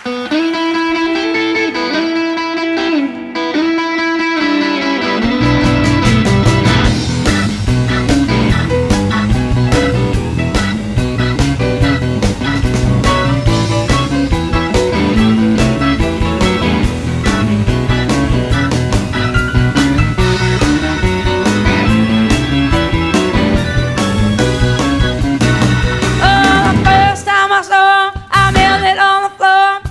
Oh, the first time I saw her, I knelt it on the floor.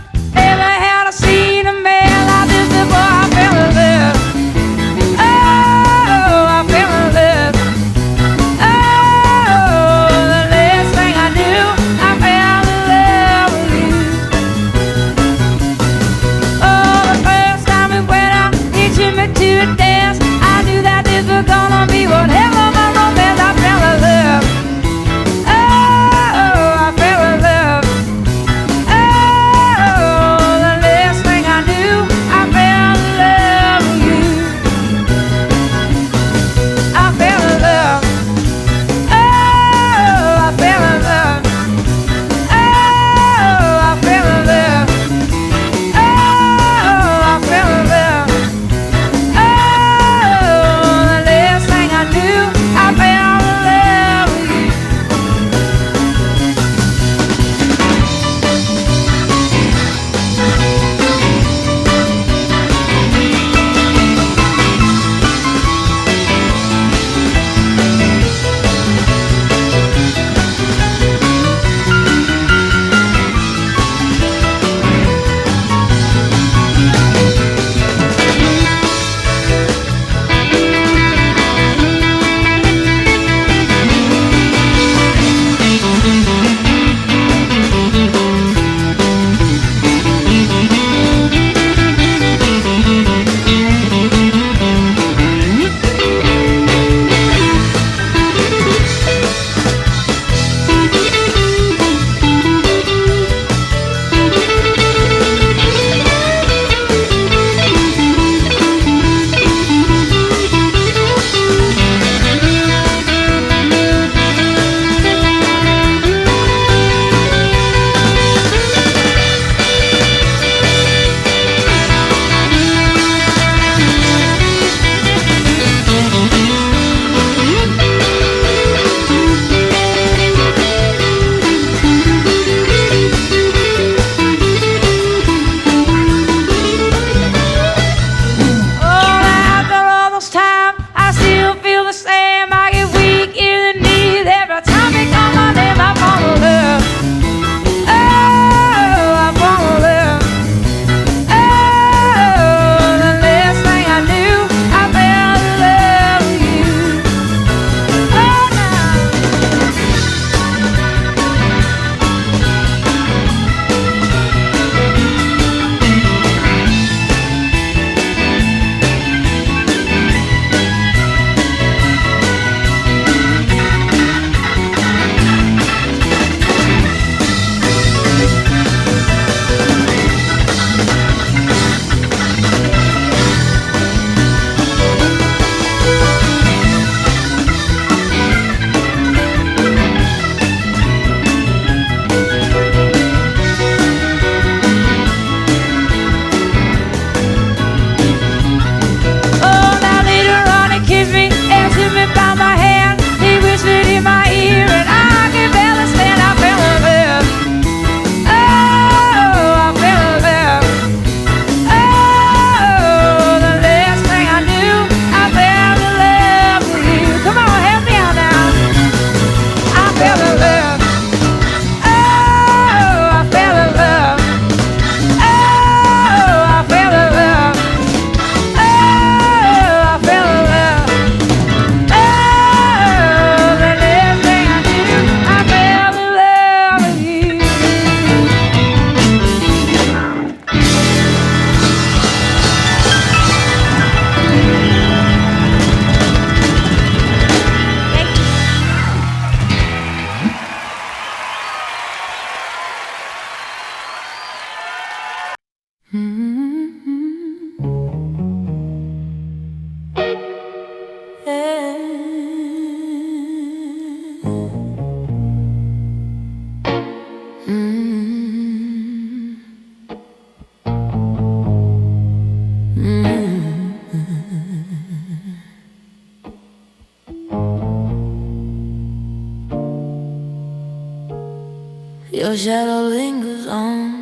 Your shadow lingers on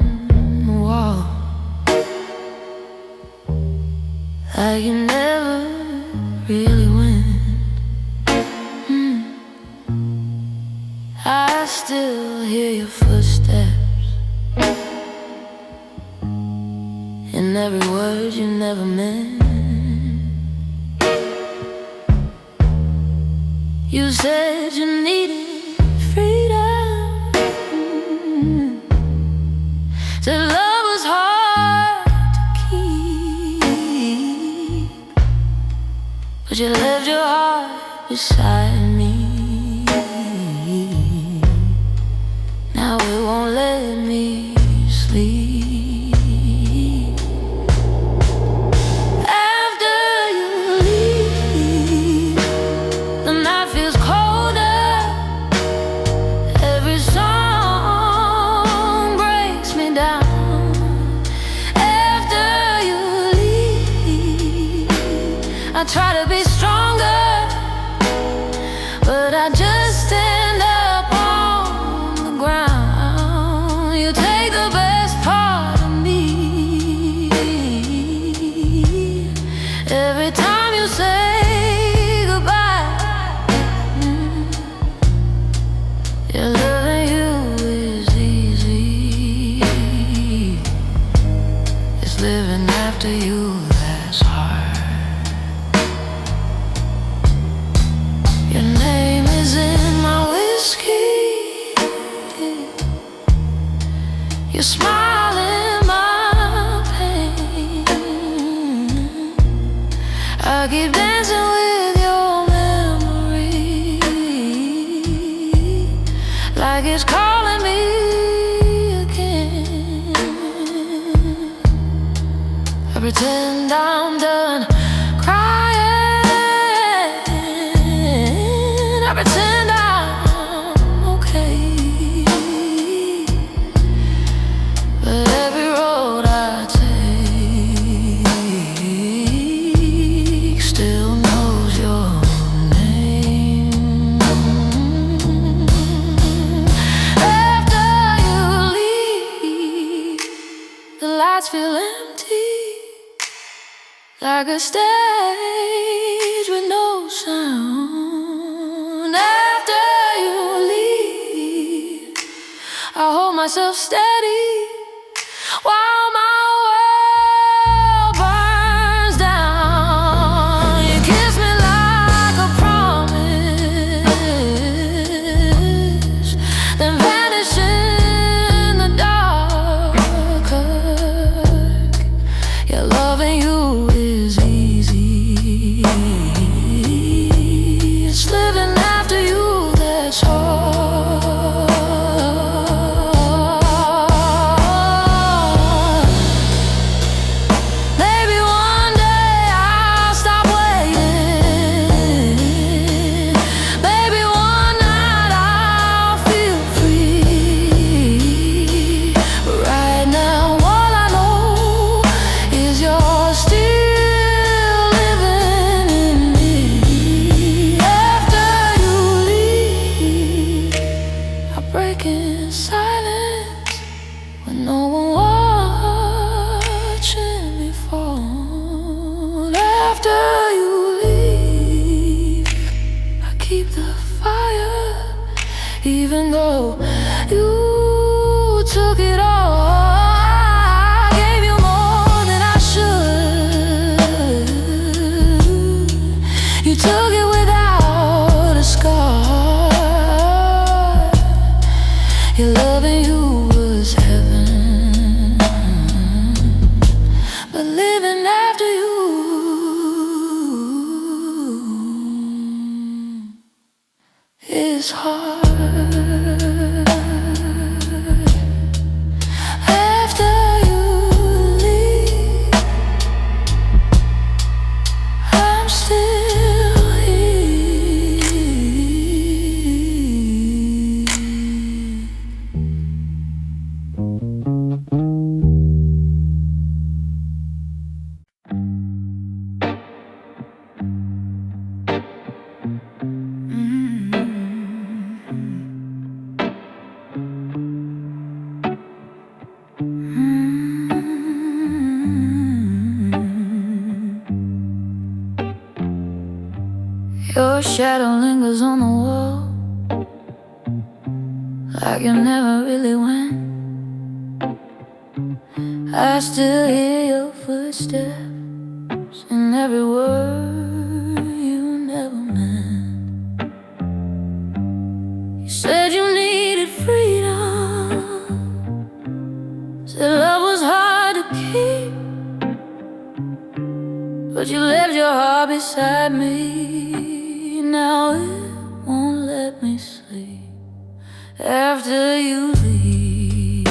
the wall, like you never really win. I still hear your footsteps in every word you never meant. You said you needed freedom, said love was hard to keep, but you left your heart beside me. Now it won't let me sleep. After you leave, the night feels colder. Every song breaks me down. After you leave, I try to be stronger, but I just end up on the ground. You take the best part of me. Every time you say goodbye, your loving you is easy. It's living after you that's hard. Your name is in my whiskey, your smile in my pain. I keep dancing with your memory, like it's calling me again. I pretend I'm done crying, I pretend I'm okay, but every road I take still knows your name. After you leave, the lights feel empty, like a stage with no sound. After you leave, I hold myself steady while my world burns down. You kiss me like a promise, then vanish in the dark. Your loving you is easy. It's living after you that's hard. Maybe one day I'll stop waiting. Maybe one night I'll feel free. But right now all I know is you're still living in me. After you leave, I break in silence with no one watching me fall. After you leave, I keep the fire, even though you took it all. I gave you more than I should. You took it without a scar. Your loving you was heaven, but living after you is hard. shadow lingers on the wall, like you never really went. I still hear your footsteps in every word you never meant. You said you needed freedom, said love was hard to keep, but you left your heart beside me. Now it won't let me sleep after you leave.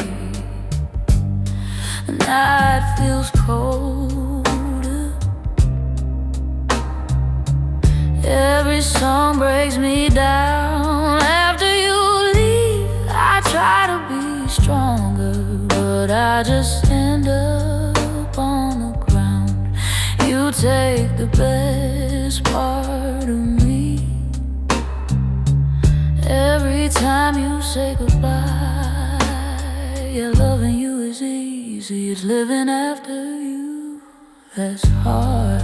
The night feels colder, every song breaks me down. After you leave, I try to be stronger, but I just end up on the ground. You take the best part of me. Every time you say goodbye, yeah, loving you is easy. It's living after you that's hard.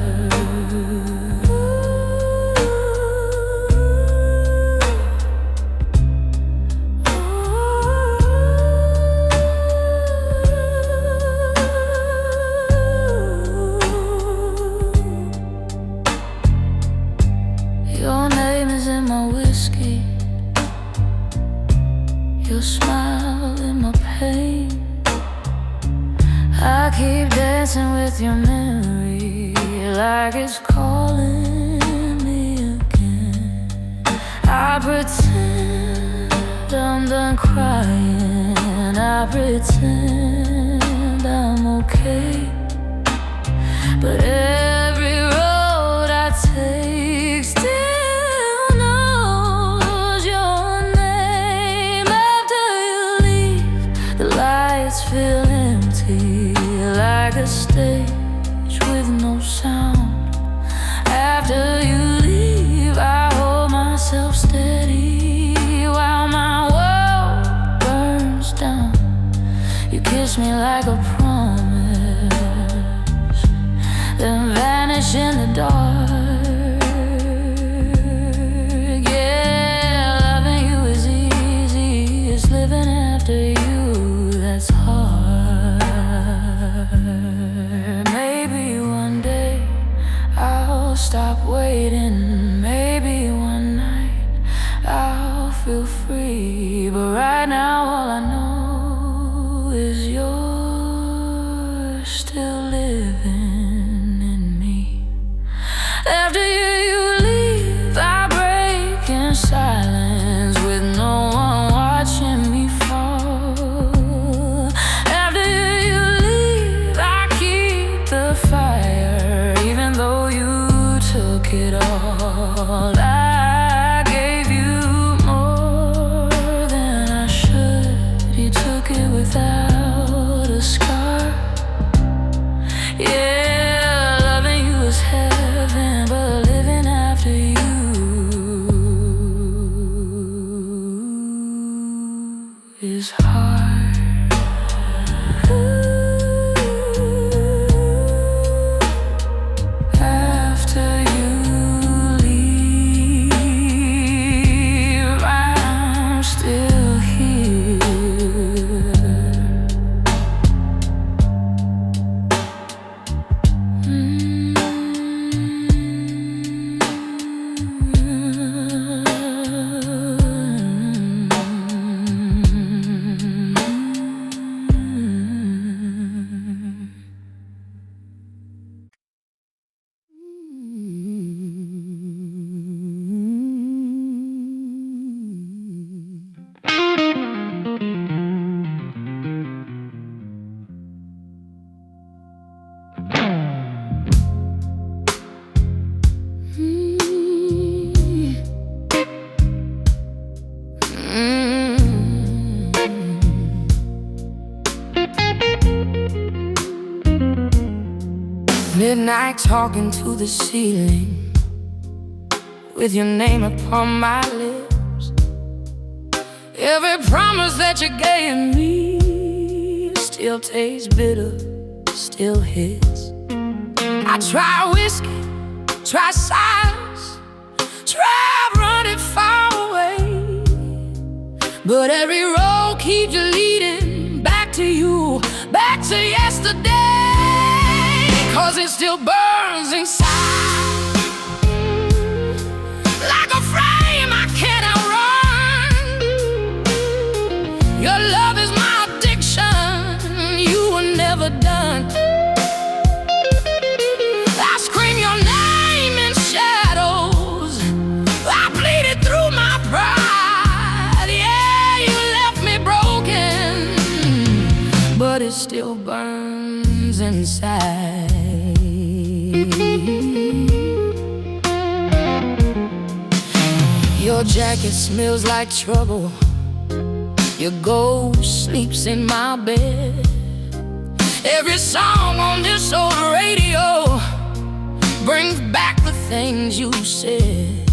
Your name is in my whiskey, your smile in my pain. I keep dancing with your memory, like it's calling me again. I pretend I'm done crying, I pretend I'm okay, but every road I take still knows your name. After you leave, the lights feel empty, like a stage with no sound. After you leave, I hold myself steady while my world burns down. You kiss me like a promise, then vanish in the dark. Yeah, loving you is easy, it's living after you that's hard. Maybe one day I'll stop waiting, maybe one night I'll feel free, but right now all I know is you're still living in me. After you leave, I break in silence with no one watching me fall. After you leave, I keep the fire, even though you took it all. I gave you more than I should. You took it without a scar. Yeah, loving you is heaven, but living after you is hard. After you leave, I'm still here. Midnight talking to the ceiling, with your name upon my lips. Every promise that you gave me still tastes bitter, still hits. I try whiskey, try silence, try But every road keeps leading back to you, back to yesterday. 'Cause it still burns inside, like a flame I can't outrun. Your love is my addiction, you were never done. I scream your name in shadows, I pleaded through my pride. Yeah, you left me broken, but it still burns inside. Your jacket smells like trouble, your ghost sleeps in my bed. Every song on this old radio brings back the things you said.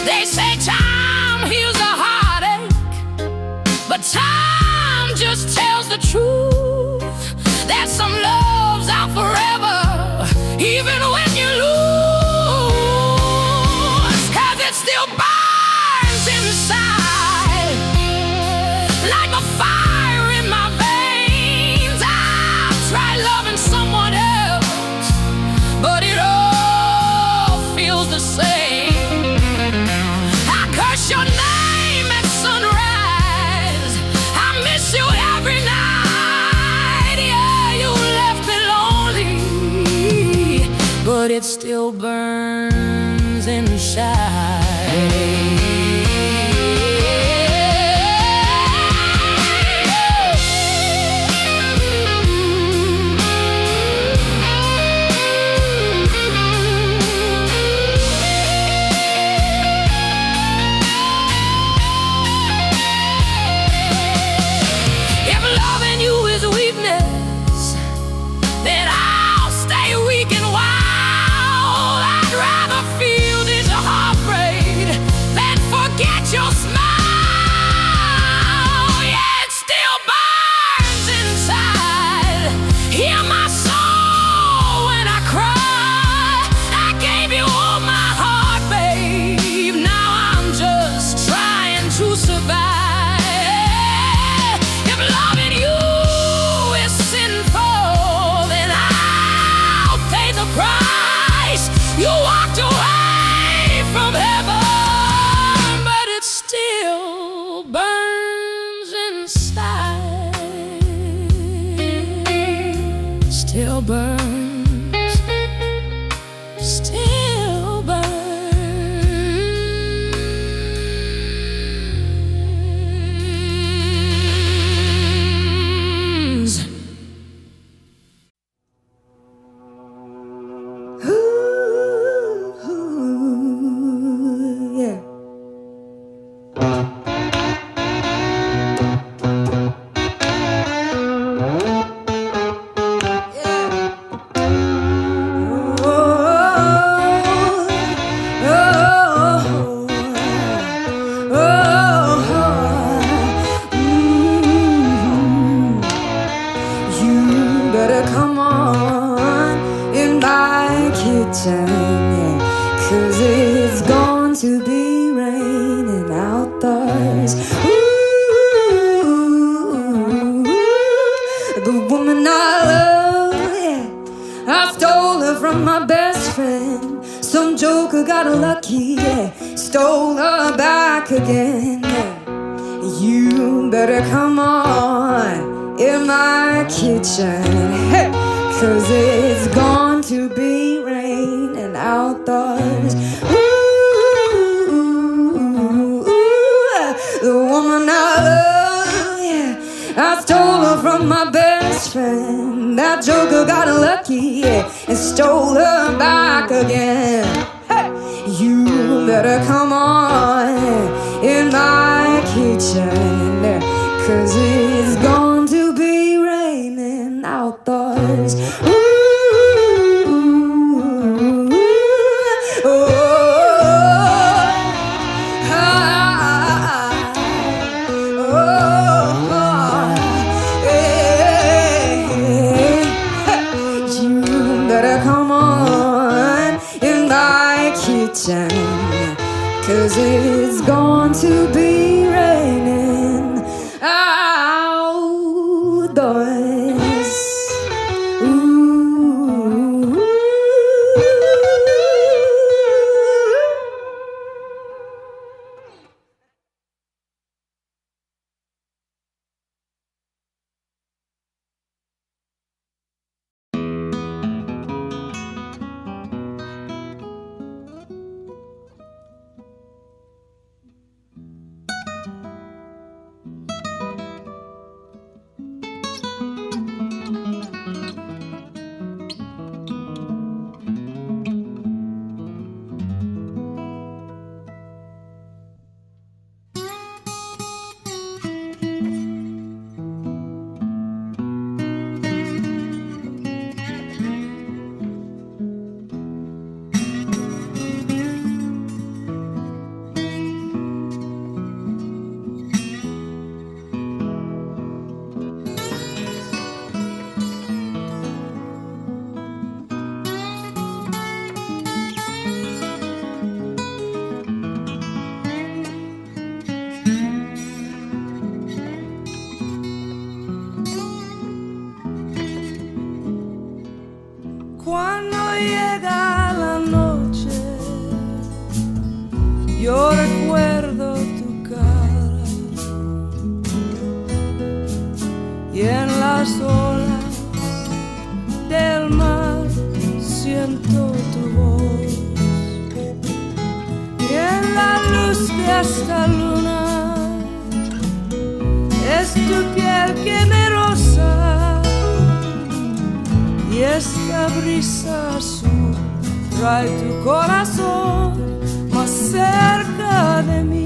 They say time heals a heartache, but time just tells the truth that some love's out forever, even when you lose. 'Cause it still burns inside, like a fire in my veins. I've tried loving someone else, but it all feels the same. I curse your name at sunrise, I miss you every night. Yeah, you left me lonely, but it still burns inside. Your smile, yeah, it still burns inside. Hear my soul when I cry. I gave you all my heart, babe. Now I'm just trying to survive. If loving you is sinful, then I'll pay the price. You walked away from heaven, still burns inside, still burns, still burns. Yeah. Come on in my kitchen, yeah, 'cause it's going to be raining outdoors. Ooh, the woman I love, yeah, I stole her from my best friend. Some joker got lucky, yeah, stole her back again, yeah. You better come on in my kitchen, hey, 'cause it's going to be raining outdoors. Ooh, the woman I love, yeah, I stole her from my best friend. That joker got lucky, yeah, and stole her back again. Hey, you better come on in my kitchen, 'cause it's going to be raining outdoors. kitchen, 'cause it's going to be raining Cuando llega la noche, yo recuerdo tu cara y en las olas del mar siento tu voz y en la luz de esta luna es tu piel que me roza y esta brisa azul trae tu corazón más cerca de mí.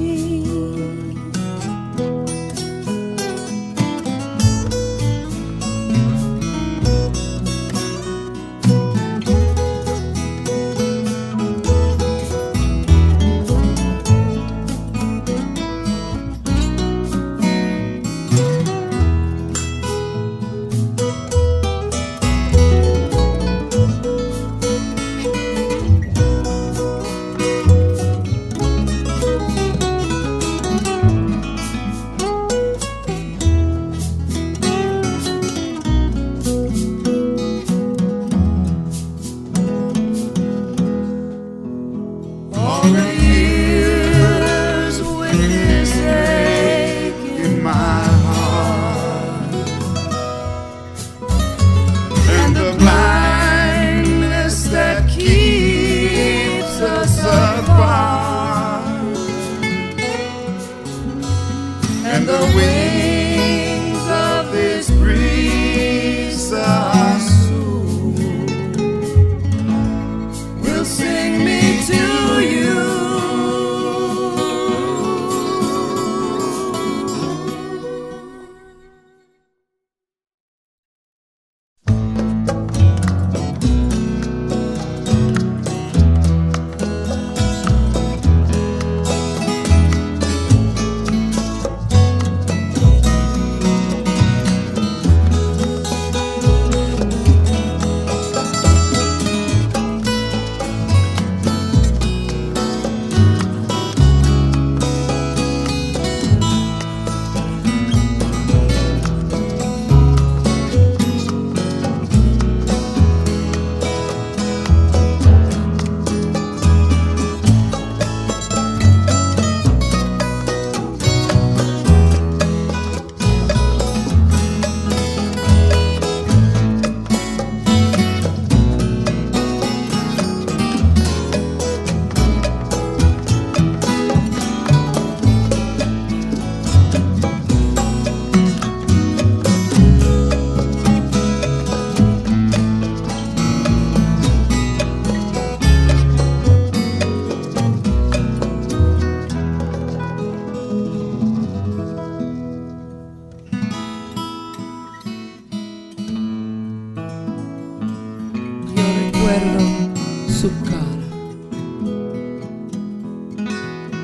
Su cara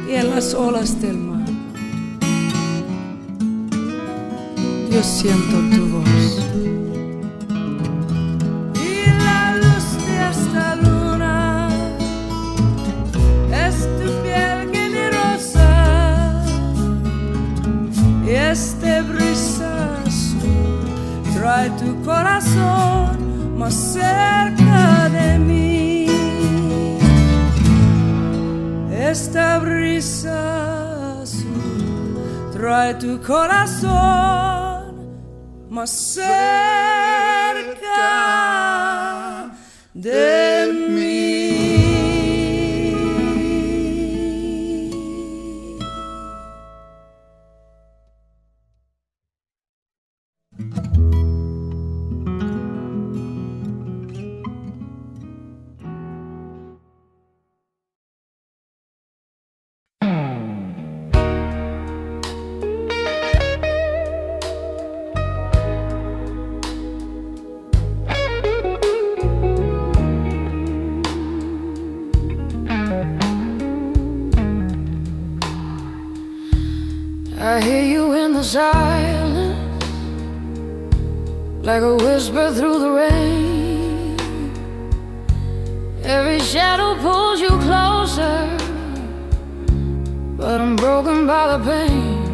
y en las olas del mar yo siento tu voz y la luz de esta luna es tu piel que me roza y este brisa azul trae tu corazón más cerca de mí. Esta brisa azul trae tu corazón más cerca de mí. I hear you in the silence, like a whisper through the rain. Every shadow pulls you closer, but I'm broken by the pain.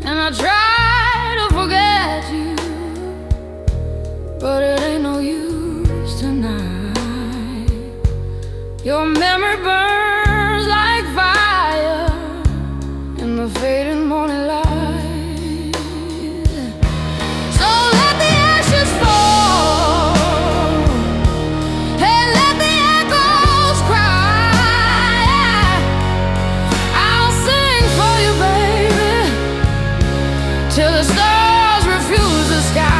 And I try to forget you, but it ain't no Your memory burns like fire in the fading morning light. So let the ashes fall and let the echoes cry. I'll sing for you, baby, till the stars refuse the sky.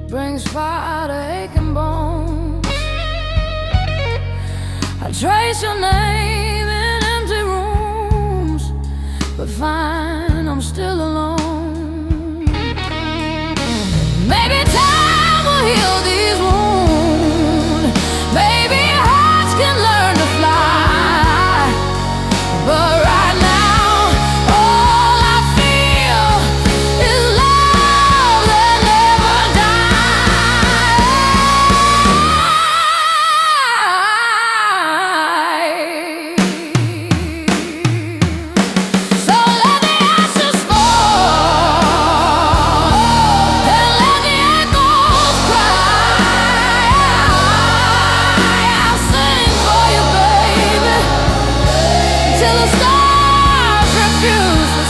Brings fire to aching bones. I trace your name in empty rooms, but find I'm still alone. Maybe time will heal these wounds. Maybe hearts can learn to fly. But right now, all I feel is love that never dies. So let the ashes fall and let the echoes cry. I'll sing for you, baby, till the stars refuse the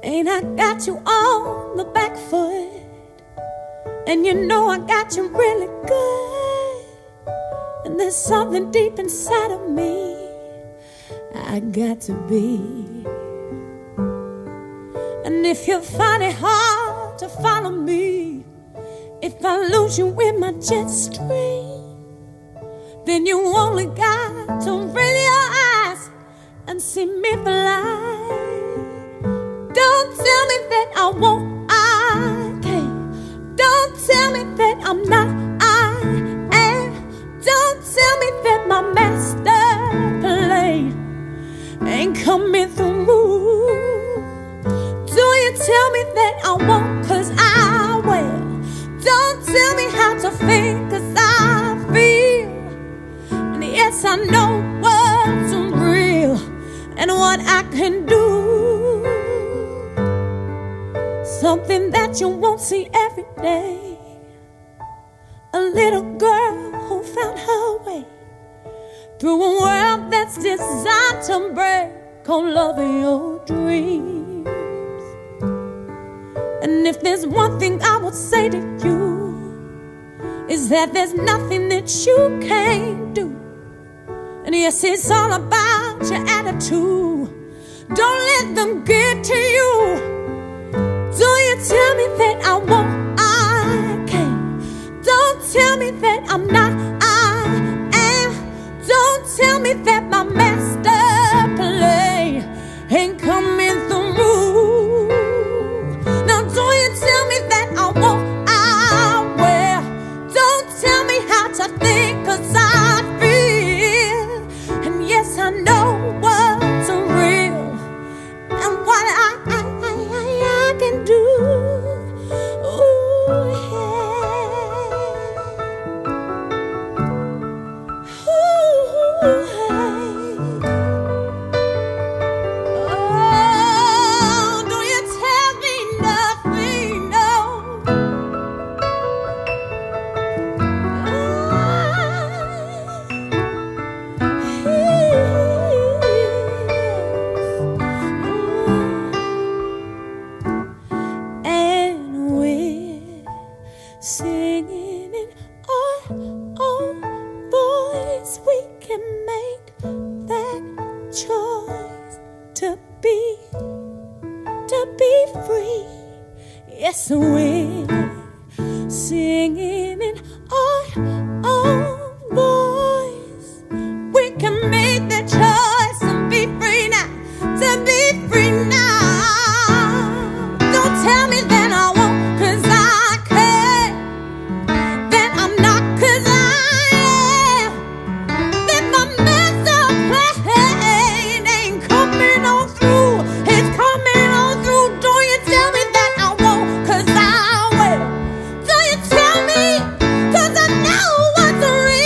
Ain't I got you on the back foot? And you know I got you really good. And there's something deep inside of me I got to be. And if you find it hard to follow me, if I lose you in my jet stream, then you only got to raise your eyes and see me fly. Don't tell me that I won't, I can't. Don't tell me that I'm not, I am. Don't tell me that my master plan ain't coming through. Do you tell me that I won't, 'cause I will. Don't tell me how to feel, 'cause I feel. And yes, I know what's real and what I can do. Something that you won't see every day. A little girl who found her way through a world that's designed to break on loving your dreams. And if there's one thing I would say to you, is that there's nothing that you can't do. And yes, it's all about your attitude. Don't let them get to you. Do you tell me that I won't, I can't. Don't tell me that I'm not, I am. Don't tell me that my master plan ain't coming through. Now do you tell me that I won't, I will. Don't tell me how to think, 'cause I feel. And yes, I know what's real and what I can do. Ooh. to be free. Yes, we're singing in our own voice. We can make the choice to be free now, to be free now. Don't tell me that I won't, 'cause I can't. That I'm not, 'cause I am. That my master plan ain't coming on through. It's coming on through. Don't you tell me that I won't, 'cause I will. Don't you tell me, 'cause I know what's real.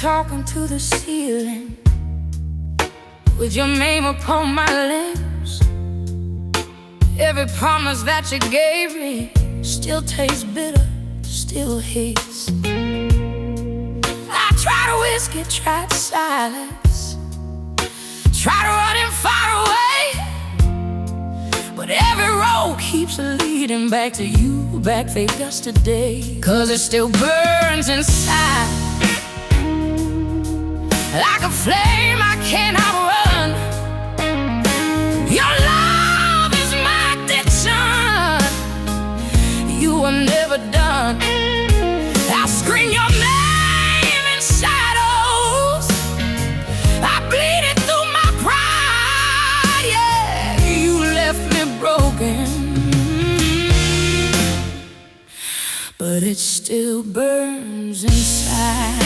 talking to the ceiling with your name upon my lips. Every promise that you gave me still tastes bitter, still hits. I tried to whiskey, tried silence, tried running far away, but every road keeps leading back to you, back for yesterday. 'Cause it still burns inside like a flame I cannot run. Your love is my addiction, you are never done. I'll scream your name in shadows, I bleed it through my pride. Yeah, you left me broken, but it still burns inside.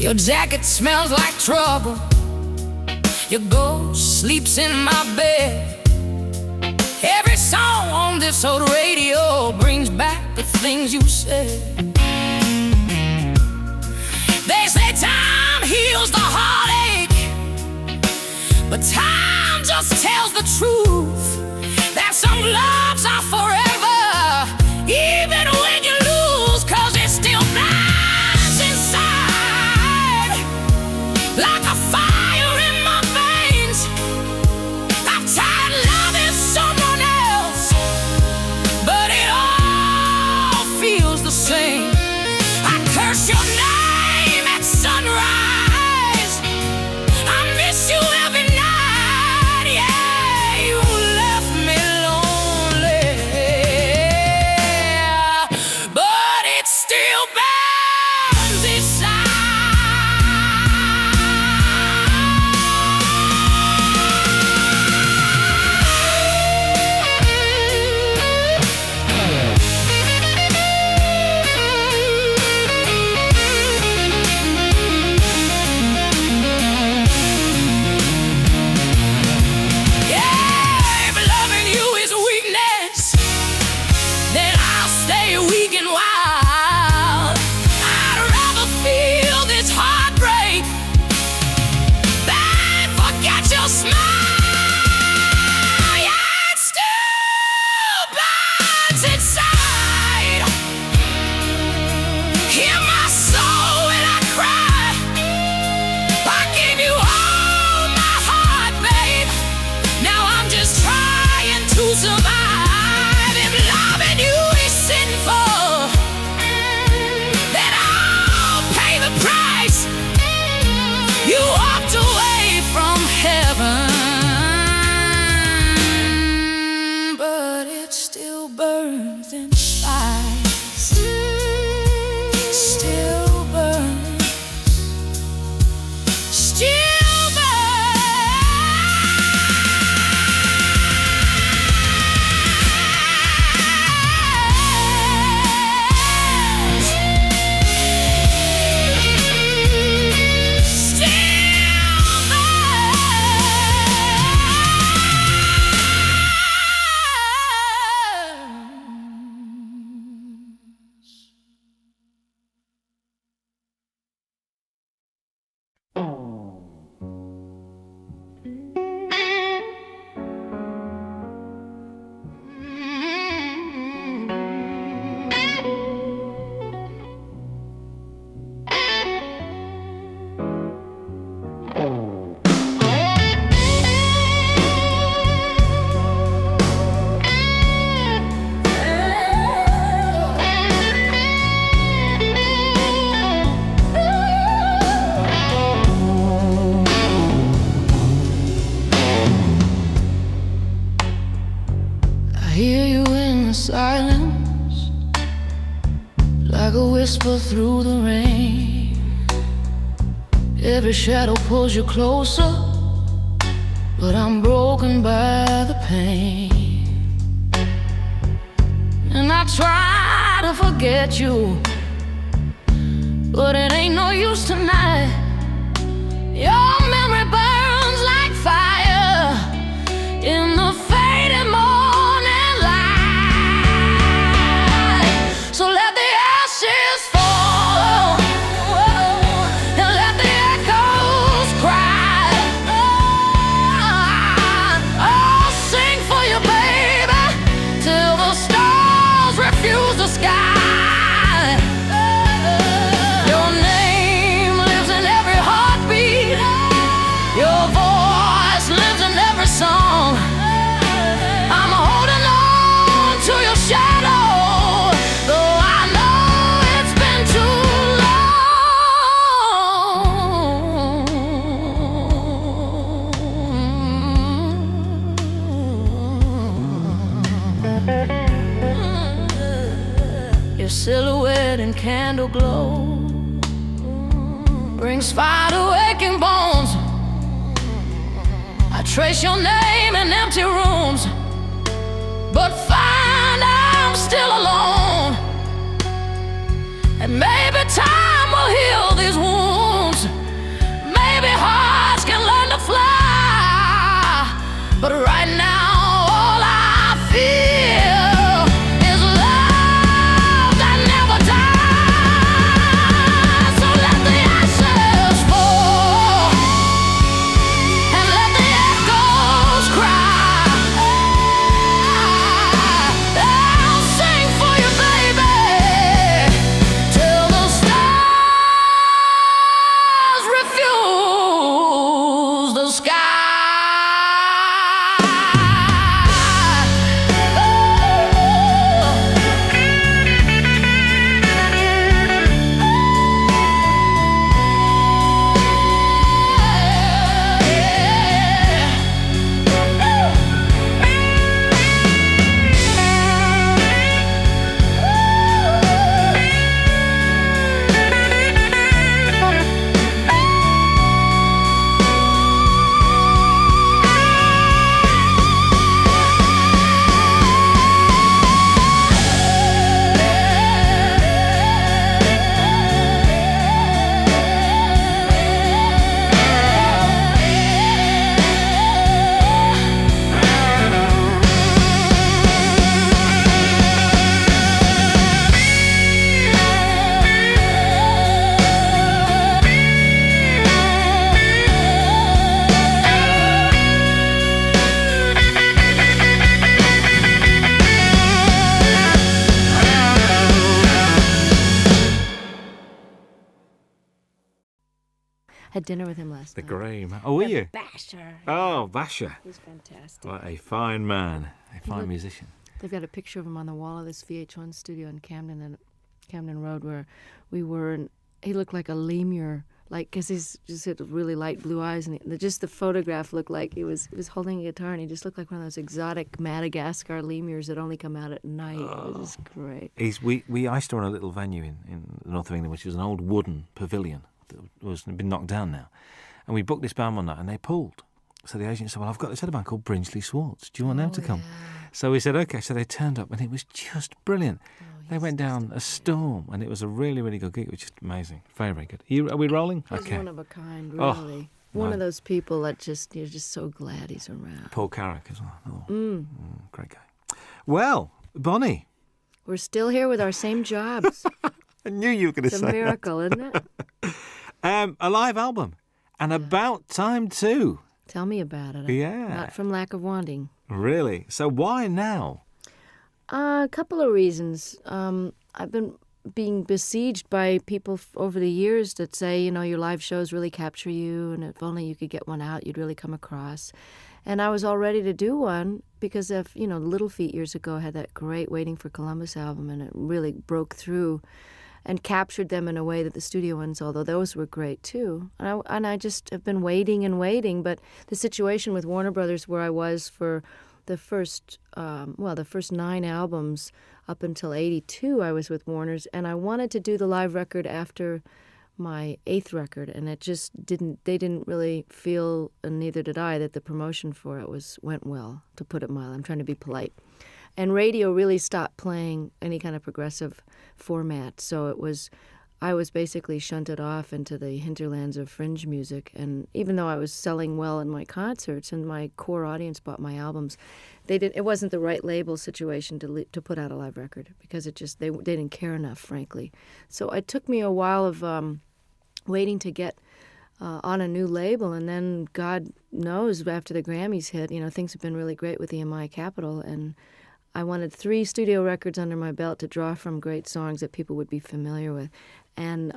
Your jacket smells like trouble, your ghost sleeps in my bed. Every song on this old radio brings back the things you said. They say time heals the heartache, but time just tells the truth that some loves are forever, even when you lose. 'Cause it still burns inside like a fire in my veins. I'm tired of loving someone else, but it all feels the same. I curse your name at sunrise, I miss you every night. Yeah, you left me lonely, but it still burns inside. Yeah, if loving you is weakness, then I'll stay weak and wild. I'd rather feel this heartbreak than forget your smile. Yeah, it still burns inside. Hear my soul when I cry, I give you all my heart, babe. Now I'm just trying to survive. If loving you is sinful, then I'll pay the price. You walked away from heaven, but it still burns inside. Still burns, still burns, still burns. I hear you in the silence, like a whisper through the rain. Every shadow pulls you closer, but I'm broken by the pain. And I try to forget you, but it ain't no use tonight. Your memory burns like fire in the fading morning light. silhouette in candle glow brings fire to aching bones. I trace your name in empty rooms, but find I'm still alone. And maybe time will heal these wounds. Maybe hearts can learn to fly. But right now all I feel is love that never dies. So let the ashes fall and let the echoes cry. I'll sing for you, baby, till the stars refuse the sky. Had dinner with him last night. The grey man. Oh, were you? Basher. Oh, Basher. He's fantastic. What a fine man. A fine musician. They've got a picture of him on the wall of this VH1 studio in Camden Road where we were, and he looked like a lemur, like, because he's just had really light blue eyes, and just the photograph looked like he was holding a guitar, and he just looked like one of those exotic Madagascar lemurs that only come out at night. It was just great. I used to run a little venue in the north of England, which was an old wooden pavilion that was been knocked down now, and we booked this band one night, and they pulled. So the agent said, "Well, I've got this other band called Brinsley Swartz. Do you want them to come?" Yeah. So we said, "Okay." So they turned up, and it was just brilliant. They went down a storm, and it was a really, really good gig. It was just amazing. Very, very good. Are we rolling? He's Okay. one of a kind, Oh, really. One of those people that you're just so glad he's around. Paul Carrick as well. Great guy. Well, Bonnie. We're still here with our same jobs. I knew you were going to It's say a miracle, isn't it? a live album, and about time too. Tell me about it. Yeah. Not from lack of wanting. Really? So why now? A couple of reasons. I've been being besieged by people over the years that say, your live shows really capture you, and if only you could get one out, you'd really come across. And I was all ready to do one because of, Little Feat years ago had that great Waiting for Columbus album, and it really broke through and captured them in a way that the studio ones, although those were great too. And I just have been waiting and waiting. But the situation with Warner Brothers, where I was for the first 9 albums up until 82, I was with Warner's, and I wanted to do the live record after my 8th record, and it just they didn't really feel, and neither did I, that the promotion for it went well, to put it mildly. I'm trying to be polite. And radio really stopped playing any kind of progressive format, so I was basically shunted off into the hinterlands of fringe music. And even though I was selling well in my concerts and my core audience bought my albums, it wasn't the right label situation to put out a live record, because they didn't care enough, frankly. So it took me a while of waiting to get on a new label, and then God knows, after the Grammys hit, things have been really great with EMI Capitol, and I wanted 3 studio records under my belt to draw from great songs that people would be familiar with. And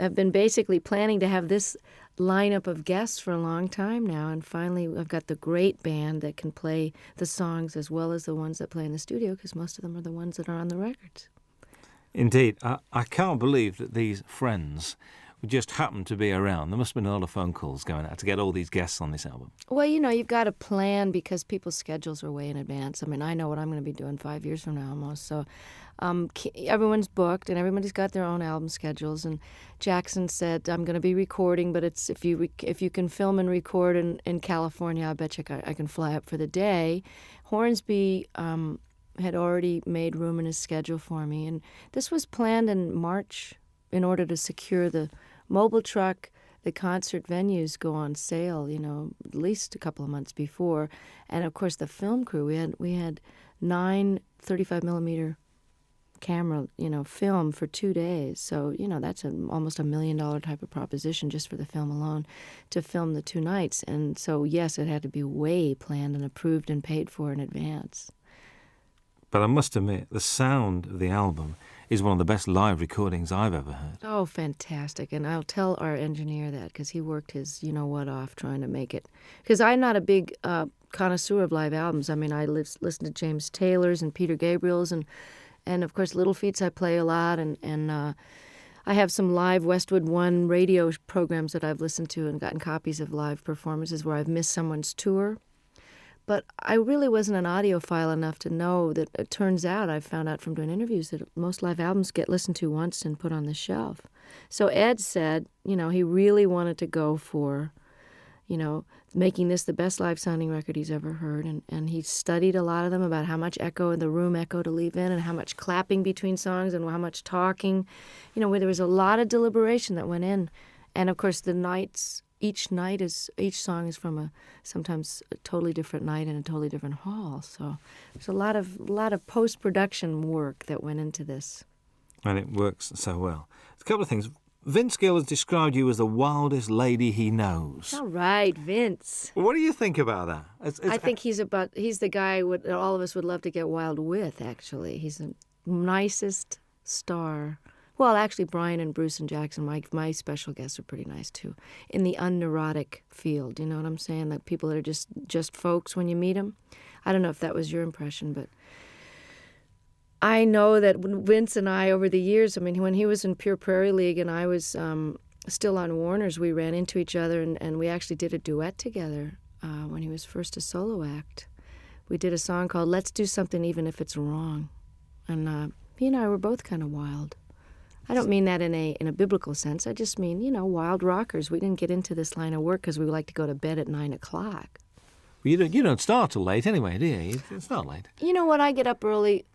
I've been basically planning to have this lineup of guests for a long time now, and finally I've got the great band that can play the songs as well as the ones that play in the studio, because most of them are the ones that are on the records. Indeed. I can't believe that these friends just happened to be around? There must have been a lot of phone calls going out to get all these guests on this album. Well, you've got to plan because people's schedules are way in advance. I mean, I know what I'm going to be doing 5 years from now almost. So everyone's booked and everybody's got their own album schedules. And Jackson said, I'm going to be recording, but it's if you can film and record in California, I bet you I can fly up for the day. Hornsby had already made room in his schedule for me. And this was planned in March in order to secure the mobile truck. The concert venues go on sale, at least a couple of months before. And, of course, the film crew, we had 9 35-millimeter camera, film for 2 days. So, that's almost $1 million type of proposition just for the film alone to film the 2 nights. And so, yes, it had to be way planned and approved and paid for in advance. But I must admit, the sound of the album is one of the best live recordings I've ever heard. Oh, fantastic. And I'll tell our engineer that because he worked his you-know-what off trying to make it. Because I'm not a big connoisseur of live albums. I mean, I listen to James Taylor's and Peter Gabriel's and of course, Little Feats I play a lot. And I have some live Westwood One radio programs that I've listened to and gotten copies of live performances where I've missed someone's tour. But I really wasn't an audiophile enough to know that it turns out, I found out from doing interviews, that most live albums get listened to once and put on the shelf. So Ed said, he really wanted to go for, making this the best live-sounding record he's ever heard. And he studied a lot of them about how much echo in the room echo to leave in and how much clapping between songs and how much talking. Where there was a lot of deliberation that went in. And, of course, each song is from sometimes a totally different night in a totally different hall. So there's a lot of post-production work that went into this. And it works so well. A couple of things. Vince Gill has described you as the wildest lady he knows. All right, Vince. What do you think about that? I think he's the guy that all of us would love to get wild with, actually. He's the nicest star. Well, actually, Brian and Bruce and Jackson, my special guests are pretty nice, too, in the unneurotic field. You know what I'm saying? Like people that are just folks when you meet them. I don't know if that was your impression, but I know that Vince and I, over the years, I mean, when he was in Pure Prairie League and I was still on Warner's, we ran into each other and we actually did a duet together when he was first a solo act. We did a song called Let's Do Something Even If It's Wrong. And he and I were both kind of wild. I don't mean that in a biblical sense. I just mean, wild rockers. We didn't get into this line of work because we like to go to bed at 9 o'clock. Well, you don't start till late anyway, do you? It's not late. You know what? I get up early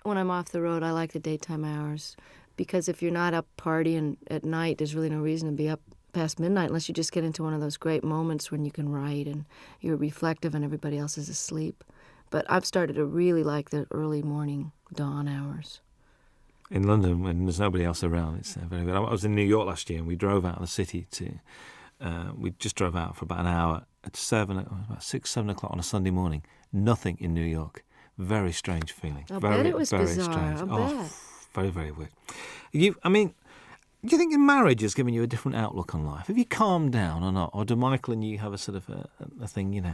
when I'm off the road. I like the daytime hours because if you're not up partying at night, there's really no reason to be up past midnight unless you just get into one of those great moments when you can write and you're reflective and everybody else is asleep. But I've started to really like the early morning dawn hours. In London, when there's nobody else around, it's very good. I was in New York last year, and we drove out of the city we just drove out for about an hour at about 6, 7 o'clock on a Sunday morning. Nothing in New York. Very strange feeling. I very, bet it was very bizarre. strange. I bet. Very, very weird. Do you think in marriage has given you a different outlook on life? Have you calmed down or not? Or do Michael and you have a sort of a thing,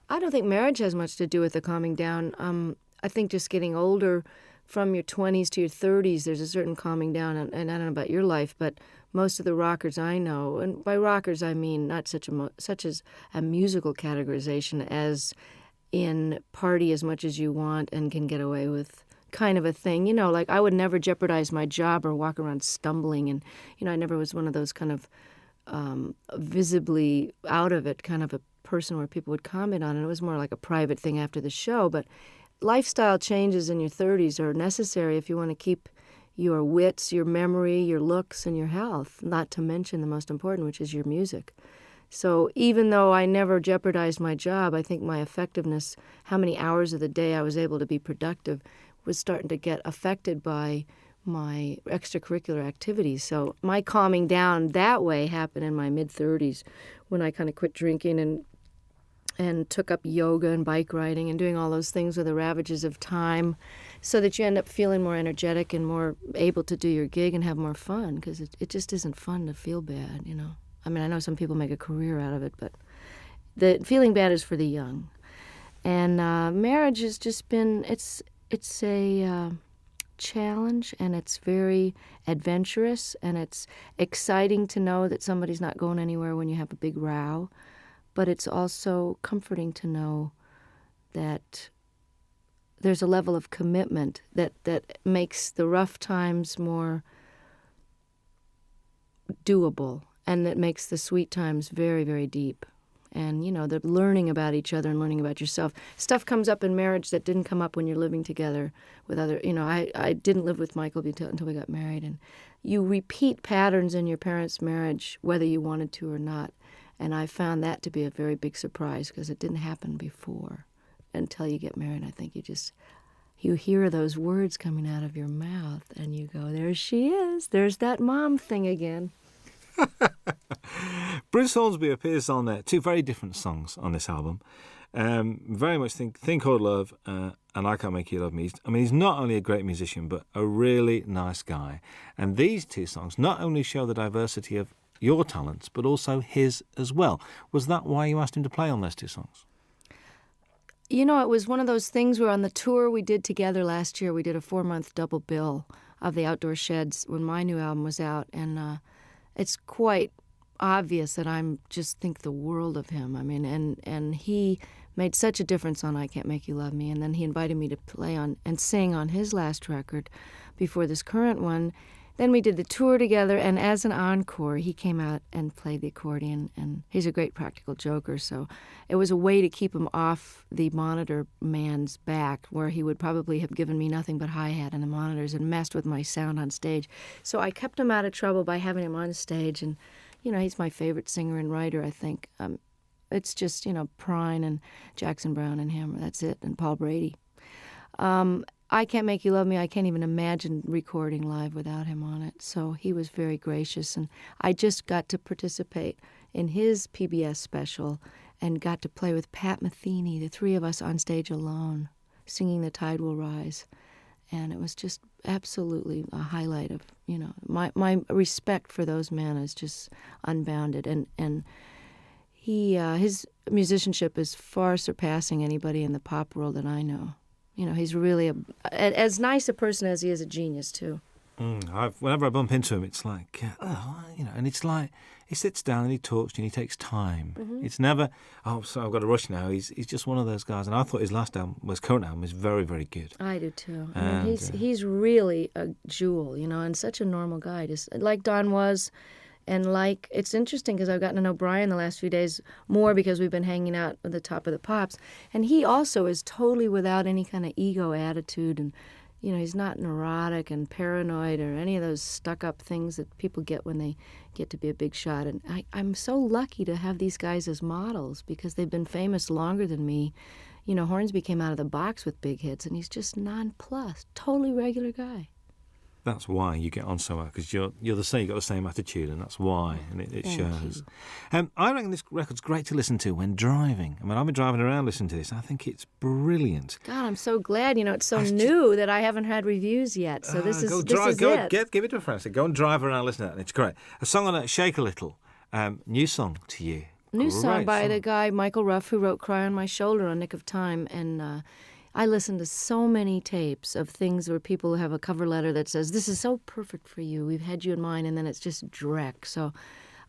I don't think marriage has much to do with the calming down. I think just getting older, from your 20s to your 30s, there's a certain calming down, and I don't know about your life, but most of the rockers I know, and by rockers I mean not such as a musical categorization as in party as much as you want and can get away with kind of a thing. Like I would never jeopardize my job or walk around stumbling, and I never was one of those kind of visibly out of it kind of a person where people would comment on it. It was more like a private thing after the show, but lifestyle changes in your 30s are necessary if you want to keep your wits, your memory, your looks, and your health, not to mention the most important, which is your music. So even though I never jeopardized my job, I think my effectiveness, how many hours of the day I was able to be productive, was starting to get affected by my extracurricular activities. So my calming down that way happened in my mid-30s when I kind of quit drinking and took up yoga and bike riding and doing all those things with the ravages of time so that you end up feeling more energetic and more able to do your gig and have more fun because it just isn't fun to feel bad, I mean, I know some people make a career out of it, but the feeling bad is for the young. And marriage has just been, it's a challenge, and it's very adventurous, and it's exciting to know that somebody's not going anywhere when you have a big row, but it's also comforting to know that there's a level of commitment that makes the rough times more doable, and that makes the sweet times very, very deep. And, the learning about each other and learning about yourself. Stuff comes up in marriage that didn't come up when you're living together with other, I didn't live with Michael until we got married. And you repeat patterns in your parents' marriage, whether you wanted to or not. And I found that to be a very big surprise because it didn't happen before until you get married. I think you hear those words coming out of your mouth and you go, there she is. There's that mom thing again. Bruce Hornsby appears on two very different songs on this album. Very much Thing Called Love and I Can't Make You Love Me. He's not only a great musician, but a really nice guy. And these two songs not only show the diversity of your talents, but also his as well. Was that why you asked him to play on those two songs? It was one of those things where on the tour we did together last year, we did a 4-month double bill of the Outdoor Sheds when my new album was out. And it's quite obvious that I just think the world of him. And he made such a difference on I Can't Make You Love Me. And then he invited me to play on and sing on his last record before this current one. Then we did the tour together, and as an encore, he came out and played the accordion, and he's a great practical joker, so it was a way to keep him off the monitor man's back, where he would probably have given me nothing but hi-hat in the monitors and messed with my sound on stage. So I kept him out of trouble by having him on stage, and, he's my favorite singer and writer, I think. It's just, Prine and Jackson Browne and him, that's it, and Paul Brady. I Can't Make You Love Me, I can't even imagine recording live without him on it. So he was very gracious, and I just got to participate in his PBS special and got to play with Pat Metheny, the three of us on stage alone, singing The Tide Will Rise. And it was just absolutely a highlight of, my respect for those men is just unbounded. And his musicianship is far surpassing anybody in the pop world that I know. He's really as nice a person as he is a genius, too. Whenever I bump into him, it's like, and it's like he sits down and he talks to you and he takes time. Mm-hmm. It's never, so I've got to rush now. He's just one of those guys. And I thought his current album was very, very good. I do, too. He's really a jewel, and such a normal guy, just like Don was. And it's interesting because I've gotten to know Brian the last few days more because we've been hanging out at the Top of the Pops. And he also is totally without any kind of ego attitude. And, he's not neurotic and paranoid or any of those stuck-up things that people get when they get to be a big shot. And I'm so lucky to have these guys as models because they've been famous longer than me. Hornsby came out of the box with big hits, and he's just nonplussed, totally regular guy. That's why you get on so well, because you're the same. You've got the same attitude, and that's why, and it shows. I reckon this record's great to listen to when driving. I've been driving around listening to this. I think it's brilliant. God, I'm so glad. It's so new that I haven't had reviews yet. So this is it. Give it to a friend. So go and drive around, listen to it, and it's great. A song on it, Shake a Little. New song to you. New song by the guy Michael Ruff, who wrote "Cry on My Shoulder" on Nick of Time, and. I listen to so many tapes of things where people have a cover letter that says, this is so perfect for you, we've had you in mind, and then it's just dreck. So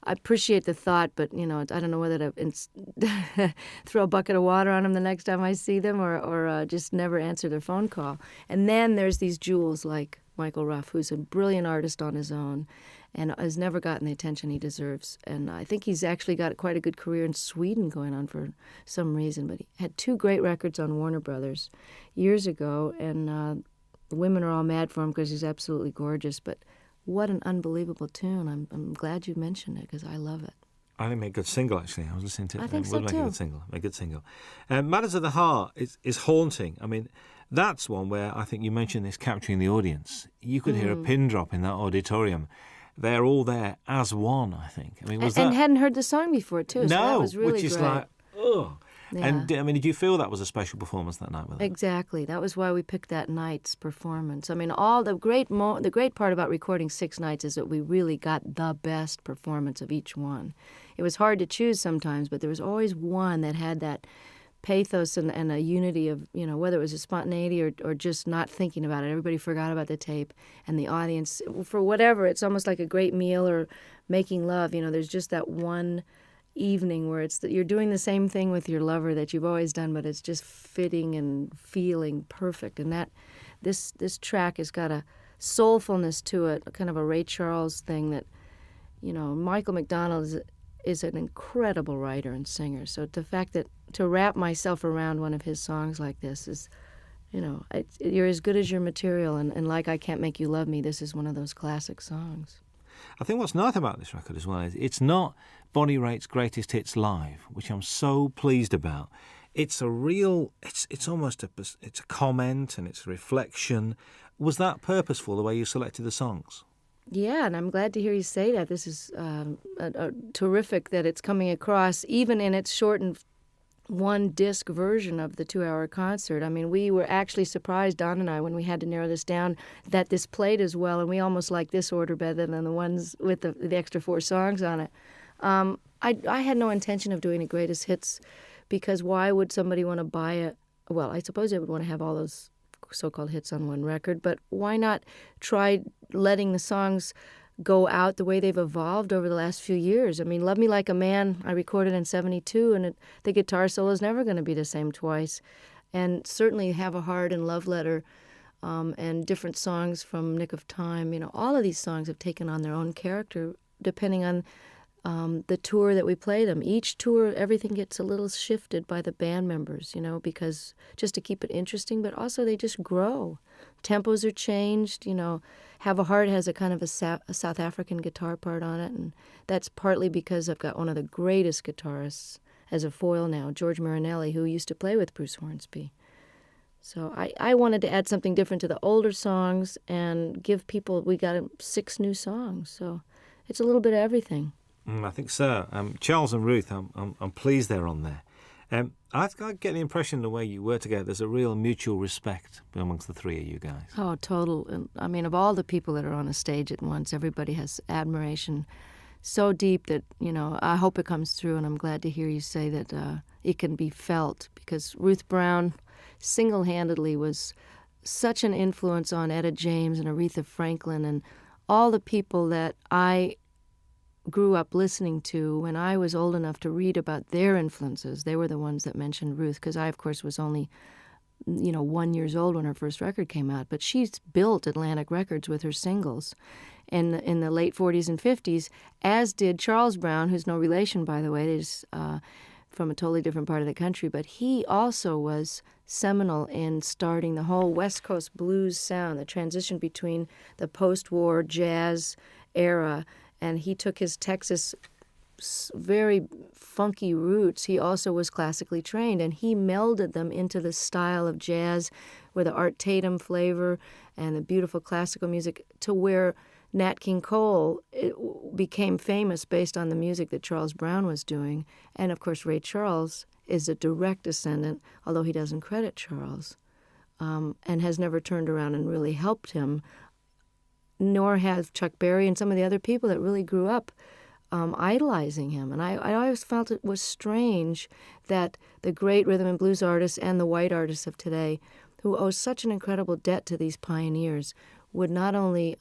I appreciate the thought, but, I don't know whether to throw a bucket of water on them the next time I see them or just never answer their phone call. And then there's these jewels like Michael Ruff, who's a brilliant artist on his own and has never gotten the attention he deserves. And I think he's actually got quite a good career in Sweden going on for some reason. But he had 2 great records on Warner Brothers years ago, and the women are all mad for him because he's absolutely gorgeous. But what an unbelievable tune. I'm glad you mentioned it because I love it. I think it made a good single, actually. I was listening to it. I think so, too. Make a good single. Matters of the Heart is haunting. That's one where I think you mentioned this capturing the audience. You could hear a pin drop in that auditorium. They're all there as one, I think. And hadn't heard the song before, too. So that was really which is great. like, ugh. Yeah. And, did you feel that was a special performance that night with them? Exactly. That was why we picked that night's performance. All the great part about recording 6 nights is that we really got the best performance of each one. It was hard to choose sometimes, but there was always one that had that pathos and a unity of, whether it was a spontaneity or just not thinking about it. Everybody forgot about the tape, and the audience, for whatever, it's almost like a great meal or making love. There's just that one evening where it's that you're doing the same thing with your lover that you've always done, but it's just fitting and feeling perfect. And that this track has got a soulfulness to it, kind of a Ray Charles thing that, Michael McDonald is an incredible writer and singer. So the fact that to wrap myself around one of his songs like this is, you're as good as your material. And like I Can't Make You Love Me, this is one of those classic songs. I think what's nice about this record as well is it's not Bonnie Raitt's greatest hits live, which I'm so pleased about. It's a real, it's almost it's a comment and it's a reflection. Was that purposeful, the way you selected the songs? Yeah, and I'm glad to hear you say that. This is terrific that it's coming across, even in its shortened one-disc version of the 2-hour concert. I mean, we were actually surprised, Don and I, when we had to narrow this down, that this played as well, and we almost like this order better than the ones with the extra 4 songs on it. I had no intention of doing a greatest hits, because why would somebody want to buy it? Well, I suppose they would want to have all those so-called hits on one record, but why not try letting the songs go out the way they've evolved over the last few years? I mean, Love Me Like a Man, I recorded in 72, and the guitar solo is never going to be the same twice. And certainly Have a Heart and Love Letter and different songs from Nick of Time, all of these songs have taken on their own character depending on the tour that we play them. Each tour, everything gets a little shifted by the band members, because just to keep it interesting, but also they just grow. Tempos are changed, Have a Heart has a kind of a South African guitar part on it, and that's partly because I've got one of the greatest guitarists as a foil now, George Marinelli, who used to play with Bruce Hornsby. So I wanted to add something different to the older songs and give people, we got 6 new songs, so it's a little bit of everything. I think so. Charles and Ruth, I'm pleased they're on there. I get the impression the way you were together, there's a real mutual respect amongst the 3 of you guys. Oh, total. And I mean, of all the people that are on a stage at once, everybody has admiration so deep that, I hope it comes through, and I'm glad to hear you say that it can be felt, because Ruth Brown single-handedly was such an influence on Etta James and Aretha Franklin and all the people that I grew up listening to when I was old enough to read about their influences. They were the ones that mentioned Ruth, because I, of course, was only, 1 year old when her first record came out. But she's built Atlantic Records with her singles in the late 40s and 50s, as did Charles Brown, who's no relation, by the way. He's from a totally different part of the country. But he also was seminal in starting the whole West Coast blues sound, the transition between the post-war jazz era, and he took his Texas very funky roots. He also was classically trained, and he melded them into the style of jazz with the Art Tatum flavor and the beautiful classical music, to where Nat King Cole became famous based on the music that Charles Brown was doing. And, of course, Ray Charles is a direct descendant, although he doesn't credit Charles, and has never turned around and really helped him, nor have Chuck Berry and some of the other people that really grew up idolizing him. And I always felt it was strange that the great rhythm and blues artists and the white artists of today, who owe such an incredible debt to these pioneers, would not only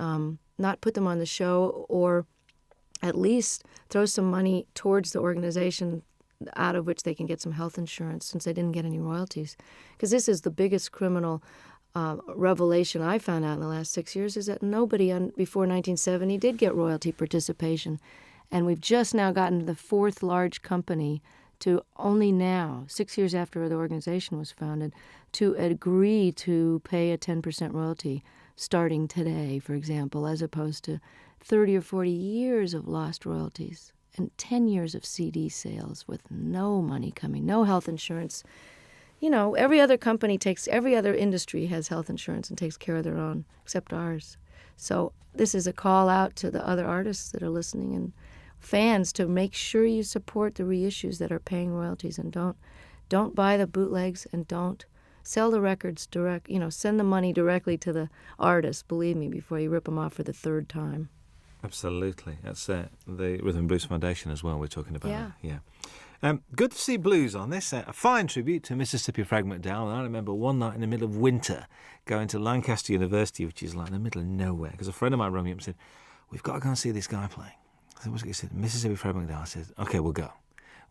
not put them on the show, or at least throw some money towards the organization out of which they can get some health insurance, since they didn't get any royalties. Because this is the biggest criminal revelation I found out in the last 6 years, is that nobody before 1970 did get royalty participation. And we've just now gotten to the 4th large company to only now, 6 years after the organization was founded, to agree to pay a 10% royalty starting today, for example, as opposed to 30 or 40 years of lost royalties and 10 years of CD sales with no money coming, no health insurance. Every other every other industry has health insurance and takes care of their own, except ours. So this is a call out to the other artists that are listening and fans to make sure you support the reissues that are paying royalties, and don't buy the bootlegs, and don't sell the records direct. Send the money directly to the artist, believe me, before you rip them off for the 3rd time. Absolutely. That's the Rhythm and Blues Foundation as well we're talking about. Yeah. Good to see blues on this. A fine tribute to Mississippi Frag McDowell. And I remember one night in the middle of winter going to Lancaster University, which is like in the middle of nowhere, because a friend of mine rang me up and said, we've got to go and see this guy playing. I said, what's it? He said, Mississippi Frag McDowell. I said, OK, we'll go.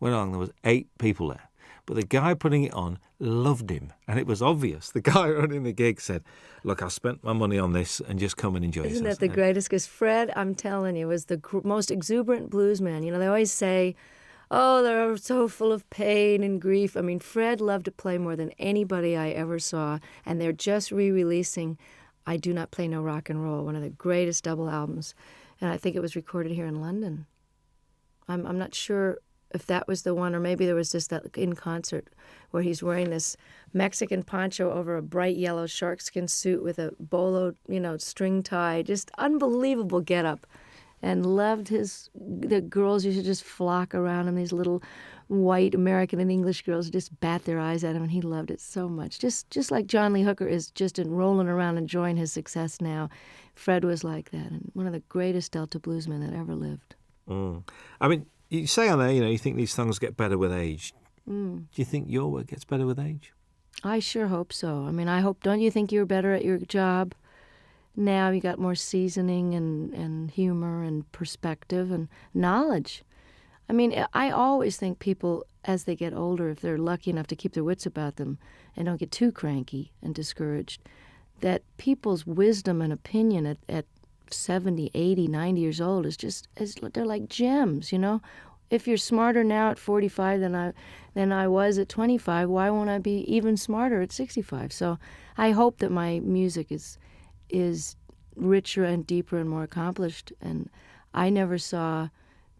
Went along, there was 8 people there. But the guy putting it on loved him, and it was obvious. The guy running the gig said, look, I spent my money on this and just come and enjoy yourself. Isn't that the greatest? Because Fred, I'm telling you, was the most exuberant blues man. You know, they always say, oh, they're so full of pain and grief. I mean, Fred loved to play more than anybody I ever saw, and they're just re-releasing I Do Not Play No Rock and Roll, one of the greatest double albums, and I think it was recorded here in London. I'm not sure if that was the one, or maybe there was just that in concert where he's wearing this Mexican poncho over a bright yellow sharkskin suit with a bolo, string tie, just unbelievable getup, and loved the girls used to just flock around him, these little white American and English girls would just bat their eyes at him, and he loved it so much. Just like John Lee Hooker is just rolling around enjoying his success now, Fred was like that, and one of the greatest Delta bluesmen that ever lived. I mean, you say on there, you think these songs get better with age. Do you think your work gets better with age? I sure hope so. I mean, don't you think you're better at your job now? You got more seasoning and humor and perspective and knowledge. I mean, I always think people, as they get older, if they're lucky enough to keep their wits about them and don't get too cranky and discouraged, that people's wisdom and opinion at 70, 80, 90 years old they're like gems, If you're smarter now at 45 than I was at 25, why won't I be even smarter at 65? So I hope that my music is richer and deeper and more accomplished. And I never saw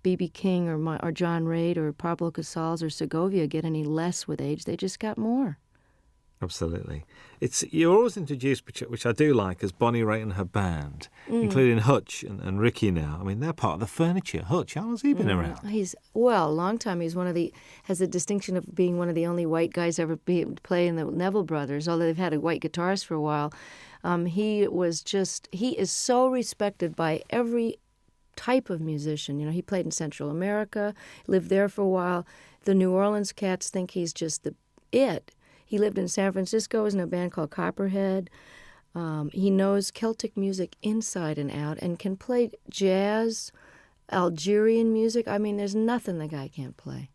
B.B. King or John Reid or Pablo Casals or Segovia get any less with age. They just got more. Absolutely. You're always introduced, which I do like, as Bonnie Raitt and her band, including Hutch and Ricky now. I mean, they're part of the furniture. Hutch, how long's he been around? He's a long time. He's has the distinction of being one of the only white guys ever play in the Neville Brothers, although they've had a white guitarist for a while. He is so respected by every type of musician. He played in Central America, lived there for a while. The New Orleans cats think he's just it. He lived in San Francisco, was in a band called Copperhead. He knows Celtic music inside and out and can play jazz, Algerian music. I mean, there's nothing the guy can't play.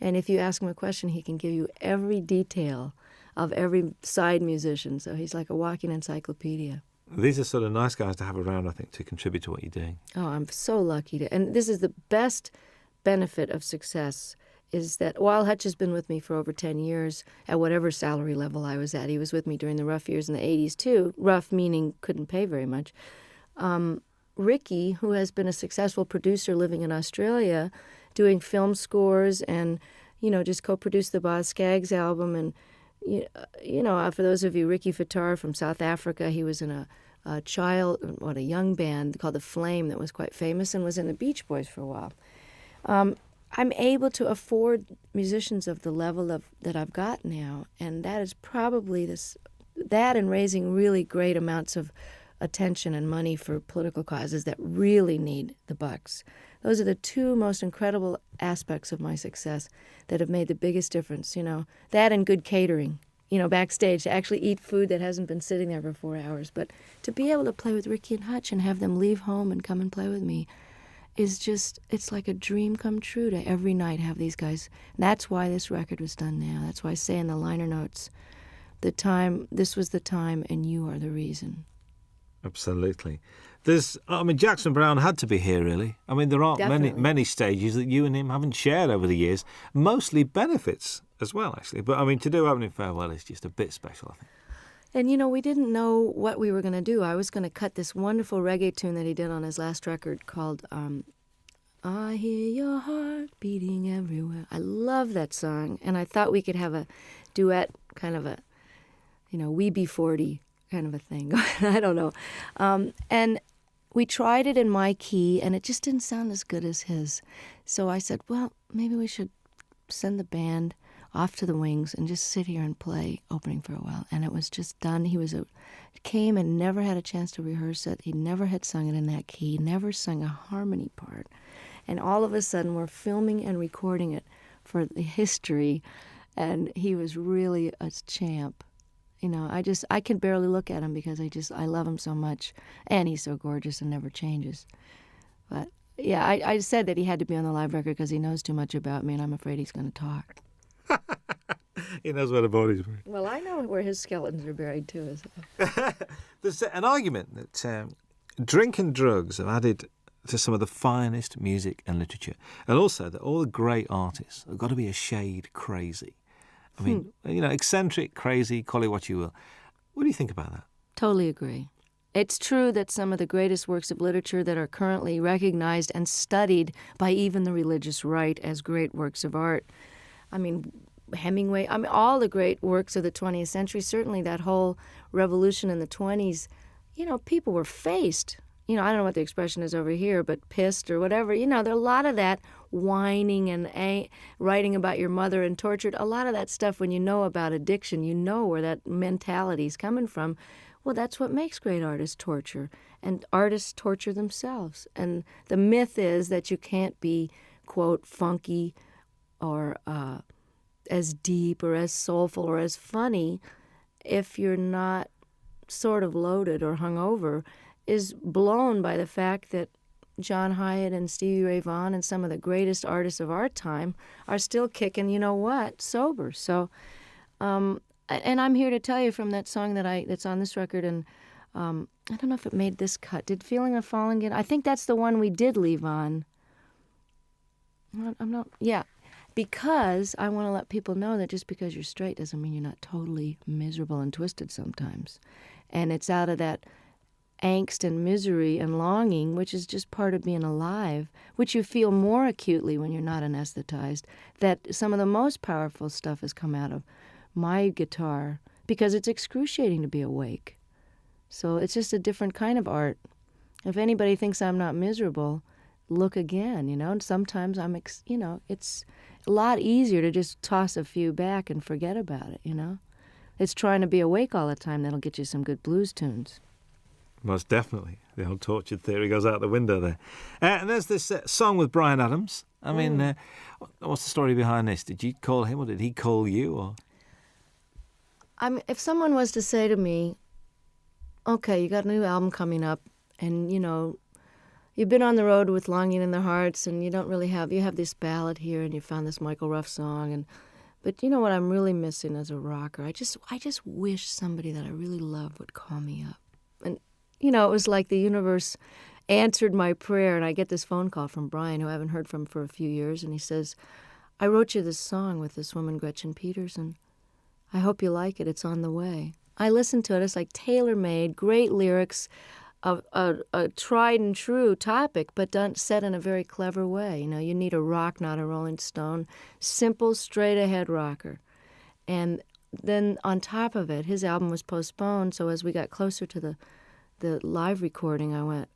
And if you ask him a question, he can give you every detail of every side musician. So he's like a walking encyclopedia. These are sort of nice guys to have around, I think, to contribute to what you're doing. Oh, I'm so lucky and this is the best benefit of success, is that while Hutch has been with me for over 10 years, at whatever salary level I was at, he was with me during the rough years in the 80s too, rough meaning couldn't pay very much. Ricky, who has been a successful producer living in Australia, doing film scores and, just co-produced the Boz Scaggs album. And, for those of you, Ricky Fattar from South Africa, he was in a young band called The Flame that was quite famous and was in the Beach Boys for a while. I'm able to afford musicians of the level that I've got now, and that is probably that and raising really great amounts of attention and money for political causes that really need the bucks. Those are the 2 most incredible aspects of my success that have made the biggest difference, that and good catering, backstage, to actually eat food that hasn't been sitting there for 4 hours. But to be able to play with Ricky and Hutch and have them leave home and come and play with me it's like a dream come true to every night have these guys. And that's why this record was done now. That's why I say in the liner notes, this was the time and you are the reason. Absolutely. Jackson Browne had to be here, really. I mean, there aren't many stages that you and him haven't shared over the years. Mostly benefits as well, actually. But, to do Opening Farewell is just a bit special, I think. And, we didn't know what we were going to do. I was going to cut this wonderful reggae tune that he did on his last record called I Hear Your Heart Beating Everywhere. I love that song. And I thought we could have a duet, kind of a, We Be 40 kind of a thing. I don't know. And we tried it in my key, and it just didn't sound as good as his. So I said, well, maybe we should send the band off to the wings and just sit here and play Opening Farewell. And it was just done. He came and never had a chance to rehearse it. He never had sung it in that key, never sung a harmony part. And all of a sudden, we're filming and recording it for the history, and he was really a champ. I can barely look at him because I love him so much, and he's so gorgeous and never changes. But yeah, I said that he had to be on the live record because he knows too much about me, and I'm afraid he's going to talk. He knows where the body's buried. Well, I know where his skeletons are buried too. There's an argument that drink and drugs have added to some of the finest music and literature, and also that all the great artists have got to be a shade crazy. I mean, eccentric, crazy, call it what you will. What do you think about that? Totally agree. It's true that some of the greatest works of literature that are currently recognized and studied by even the religious right as great works of art. I mean, Hemingway, all the great works of the 20th century, certainly that whole revolution in the 20s, people were faced. I don't know what the expression is over here, but pissed or whatever. There are a lot of that whining and writing about your mother and tortured. A lot of that stuff, when you know about addiction, you know where that mentality is coming from. Well, that's what makes great artists torture. And artists torture themselves. And the myth is that you can't be, quote, funky or as deep or as soulful or as funny if you're not sort of loaded or hungover, is blown by the fact that John Hyatt and Stevie Ray Vaughan and some of the greatest artists of our time are still kicking, sober. So, and I'm here to tell you from that song that's on this record, and I don't know if it made this cut. Did Feeling of Falling get? I think that's the one we did leave on. I'm not. Yeah, because I want to let people know that just because you're straight doesn't mean you're not totally miserable and twisted sometimes, and it's out of that angst and misery and longing, which is just part of being alive, which you feel more acutely when you're not anesthetized, that some of the most powerful stuff has come out of my guitar, because it's excruciating to be awake. So it's just a different kind of art. If anybody thinks I'm not miserable, look again, and sometimes it's a lot easier to just toss a few back and forget about it, It's trying to be awake all the time that'll get you some good blues tunes. Most definitely. The old tortured theory goes out the window there. And there's this song with Bryan Adams. I mean, what's the story behind this? Did you call him or did he call you? Or if someone was to say to me, okay, you got a new album coming up, and, you've been on the road with Longing in the Hearts, and you have this ballad here, and you found this Michael Ruff song, but you know what I'm really missing as a rocker? I just wish somebody that I really love would call me up. And it was like the universe answered my prayer, and I get this phone call from Brian, who I haven't heard from for a few years, and he says, I wrote you this song with this woman, Gretchen Peterson. I hope you like it. It's on the way. I listened to it. It's like tailor-made, great lyrics, a tried and true topic, but done set in a very clever way. You need a rock, not a Rolling Stone. Simple, straight-ahead rocker. And then on top of it, his album was postponed, so as we got closer to the live recording, I went,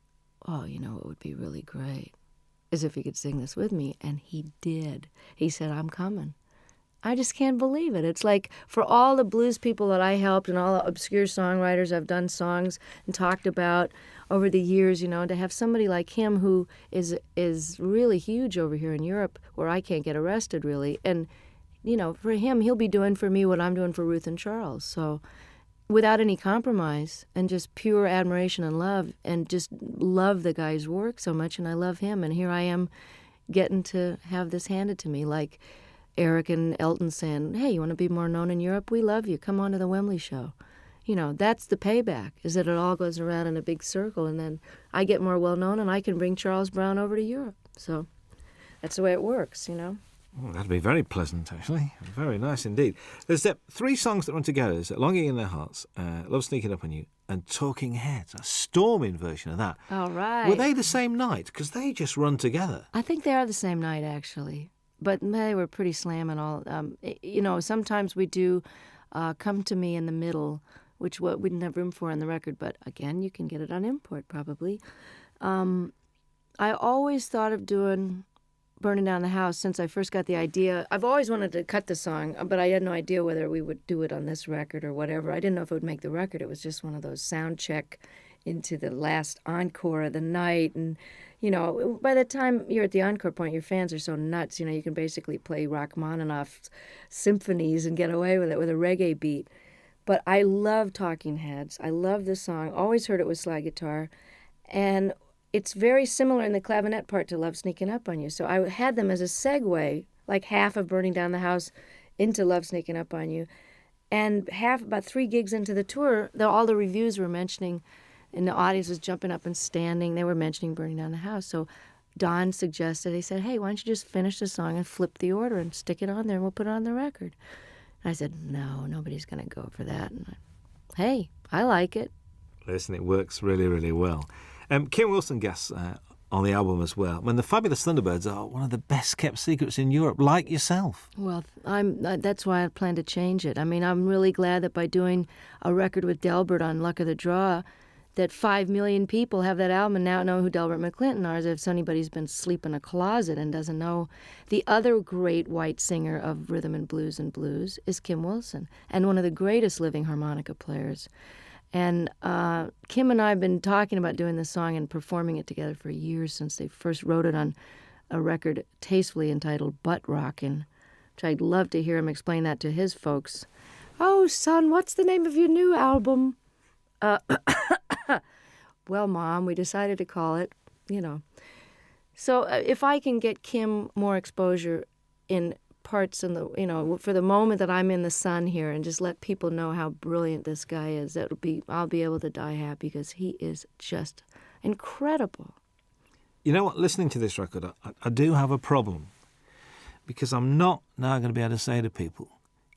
it would be really great, as if he could sing this with me. And he did. He said, I'm coming. I just can't believe it. It's like for all the blues people that I helped and all the obscure songwriters I've done songs and talked about over the years, to have somebody like him who is really huge over here in Europe where I can't get arrested really. And, for him, he'll be doing for me what I'm doing for Ruth and Charles. So without any compromise and just pure admiration and love, and just love the guy's work so much, and I love him. And here I am getting to have this handed to me, like Eric and Elton saying, hey, you want to be more known in Europe? We love you. Come on to the Wembley show. That's the payback, is that it all goes around in a big circle, and then I get more well-known, and I can bring Charles Brown over to Europe. So that's the way it works, Oh, that'd be very pleasant, actually. Very nice indeed. There's 3 songs that run together. There's Longing in Their Hearts, Love Sneaking Up on You, and Talking Heads, a storming version of that. All right. Were they the same night? Because they just run together. I think they are the same night, actually. But they were pretty slamming all. Sometimes we do Come to Me in the Middle, which we didn't have room for on the record. But again, you can get it on import probably. I always thought of doing Burning Down the House since I first got the idea. I've always wanted to cut the song, but I had no idea whether we would do it on this record or whatever. I didn't know if it would make the record. It was just one of those sound check into the last encore of the night. And, you know, by the time you're at the encore point, your fans are so nuts, you know, you can basically play Rachmaninoff's symphonies and get away with it with a reggae beat. But I love Talking Heads. I love this song. Always heard it with slide guitar. And it's very similar in the clavinet part to Love Sneaking Up on You. So I had them as a segue, like half of Burning Down the House into Love Sneaking Up on You. And about 3 gigs into the tour, all the reviews were mentioning, and the audience was jumping up and standing. They were mentioning Burning Down the House. So Don suggested, he said, hey, why don't you just finish the song and flip the order and stick it on there and we'll put it on the record. And I said, no, nobody's going to go for that. And hey, I like it. Listen, it works really, really well. Kim Wilson guests on the album as well. When the Fabulous Thunderbirds are one of the best kept secrets in Europe, like yourself. Well, that's why I plan to change it. I mean, I'm really glad that by doing a record with Delbert on Luck of the Draw, that 5 million people have that album and now know who Delbert McClinton are, as if anybody's been asleep in a closet and doesn't know. The other great white singer of rhythm and blues is Kim Wilson, and one of the greatest living harmonica players. And Kim and I have been talking about doing this song and performing it together for years, since they first wrote it on a record tastefully entitled Butt Rockin', which I'd love to hear him explain that to his folks. Oh, son, what's the name of your new album? Well, Mom, we decided to call it, you know. So if I can get Kim more exposure in parts in the, you know, for the moment that I'm in the sun here, and just let people know how brilliant this guy is, I'll be able to die happy, because he is just incredible. You know what? Listening to this record, I do have a problem, because I'm not now going to be able to say to people,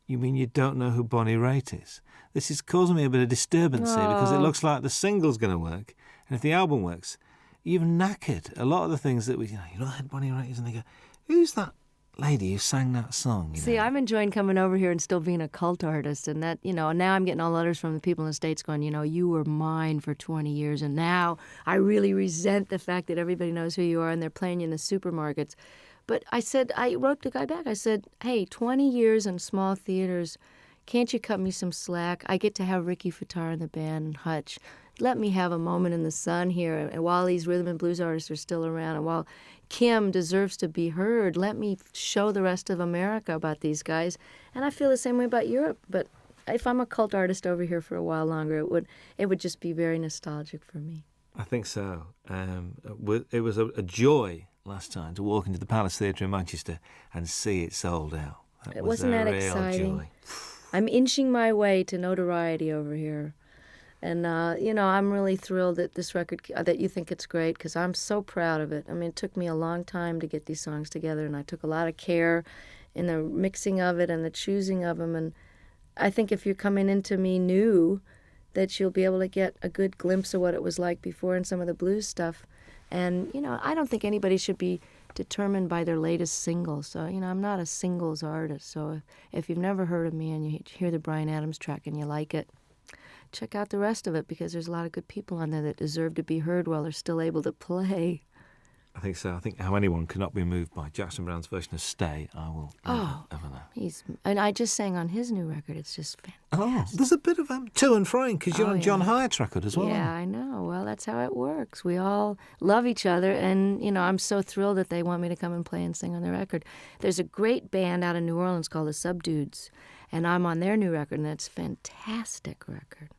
you mean you don't know who Bonnie Raitt is? This is causing me a bit of disturbance here, because it looks like the single's going to work, and if the album works, you've knackered a lot of the things that you know who Bonnie Raitt is, and they go, who's that lady who sang that song? You See, know? I'm enjoying coming over here and still being a cult artist, and that, you know, now I'm getting all letters from the people in the States going, you know, you were mine for 20 years, and now I really resent the fact that everybody knows who you are, and they're playing you in the supermarkets. But I wrote the guy back. I said, hey, 20 years in small theaters, can't you cut me some slack? I get to have Ricky Fataar in the band and Hutch. Let me have a moment in the sun here. And while these rhythm and blues artists are still around, and while Kim deserves to be heard, let me show the rest of America about these guys. And I feel the same way about Europe. But if I'm a cult artist over here for a while longer, it would just be very nostalgic for me. I think so. It was a joy last time to walk into the Palace Theatre in Manchester and see it sold out. Wasn't that exciting? Joy. I'm inching my way to notoriety over here. And, you know, I'm really thrilled that this record, that you think it's great, because I'm so proud of it. I mean, it took me a long time to get these songs together, and I took a lot of care in the mixing of it and the choosing of them. And I think if you're coming into me new, that you'll be able to get a good glimpse of what it was like before and some of the blues stuff. And, you know, I don't think anybody should be determined by their latest single. So, you know, I'm not a singles artist. So if you've never heard of me and you hear the Bryan Adams track and you like it, check out the rest of it, because there's a lot of good people on there that deserve to be heard while they're still able to play. I think so. I think how anyone cannot be moved by Jackson Browne's version of Stay, I will never know. And I just sang on his new record. It's just fantastic. Oh, there's a bit of to and froing, because you're on John Hyatt's record as well. Yeah, I know. Well, that's how it works. We all love each other, and, you know, I'm so thrilled that they want me to come and play and sing on their record. There's a great band out of New Orleans called the Subdudes, and I'm on their new record, and that's a fantastic record.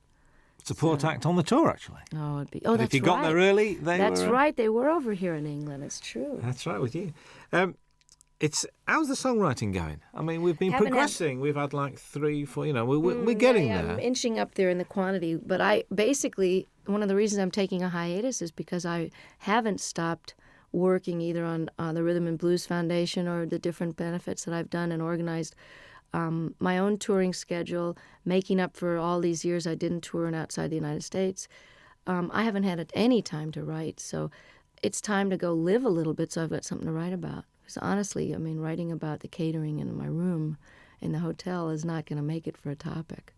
Support act on the tour, actually. Oh, it'd be. And That's if you got there early, That's right. They were over here in England. It's true. That's right with you. How's the songwriting going? I mean, we've been progressing. We've had like 3, 4. You know, we're getting there. I'm inching up there in the quantity. But I basically, one of the reasons I'm taking a hiatus is because I haven't stopped working either on the Rhythm and Blues Foundation or the different benefits that I've done and organized. My own touring schedule, making up for all these years I didn't tour outside the United States. I haven't had any time to write, so it's time to go live a little bit so I've got something to write about. Because honestly, I mean, writing about the catering in my room in the hotel is not going to make it for a topic.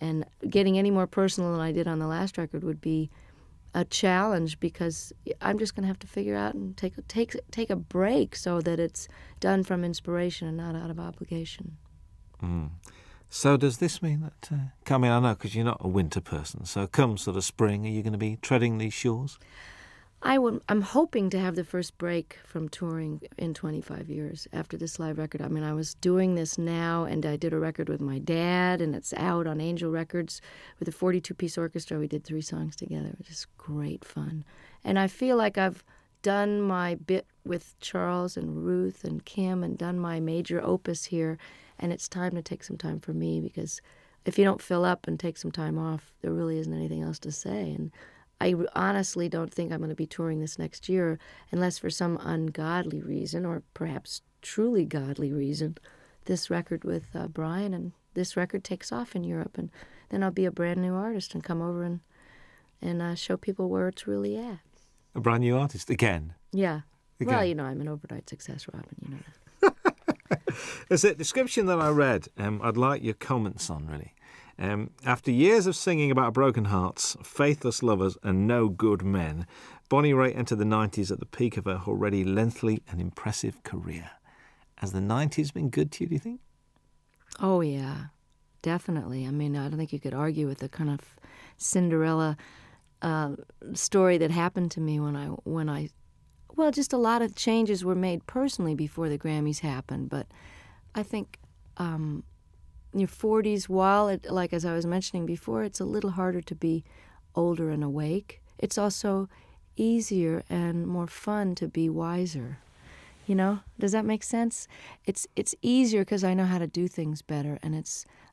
And getting any more personal than I did on the last record would be a challenge, because I'm just going to have to figure out and take a break so that it's done from inspiration and not out of obligation. So does this mean that, I mean, I know because you're not a winter person, so come sort of spring, are you going to be treading these shores? I'm hoping to have the first break from touring in 25 years after this live record. I mean, I was doing this now, and I did a record with my dad, and it's out on Angel Records with a 42-piece orchestra. We did 3 songs together. It was just great fun. And I feel like I've done my bit with Charles and Ruth and Kim and done my major opus here, and it's time to take some time for me, because if you don't fill up and take some time off, there really isn't anything else to say. And I honestly don't think I'm going to be touring this next year unless for some ungodly reason, or perhaps truly godly reason, this record with Brian and this record takes off in Europe, and then I'll be a brand new artist and come over and show people where it's really at. A brand new artist again? Yeah. Again. Well, you know, I'm an overnight success, Robin, you know that. There's a description that I read I'd like your comments on, really. After years of singing about broken hearts, faithless lovers and no good men, Bonnie Raitt entered the 90s at the peak of her already lengthy and impressive career. Has the 90s been good to you, do you think? Oh, yeah, definitely. I mean, I don't think you could argue with the kind of Cinderella story that happened to me when I well, just a lot of changes were made personally before the Grammys happened, but I think your 40s, while it, like as I was mentioning before, it's a little harder to be older and awake. It's also easier and more fun to be wiser. You know, does that make sense? It's easier because I know how to do things better, and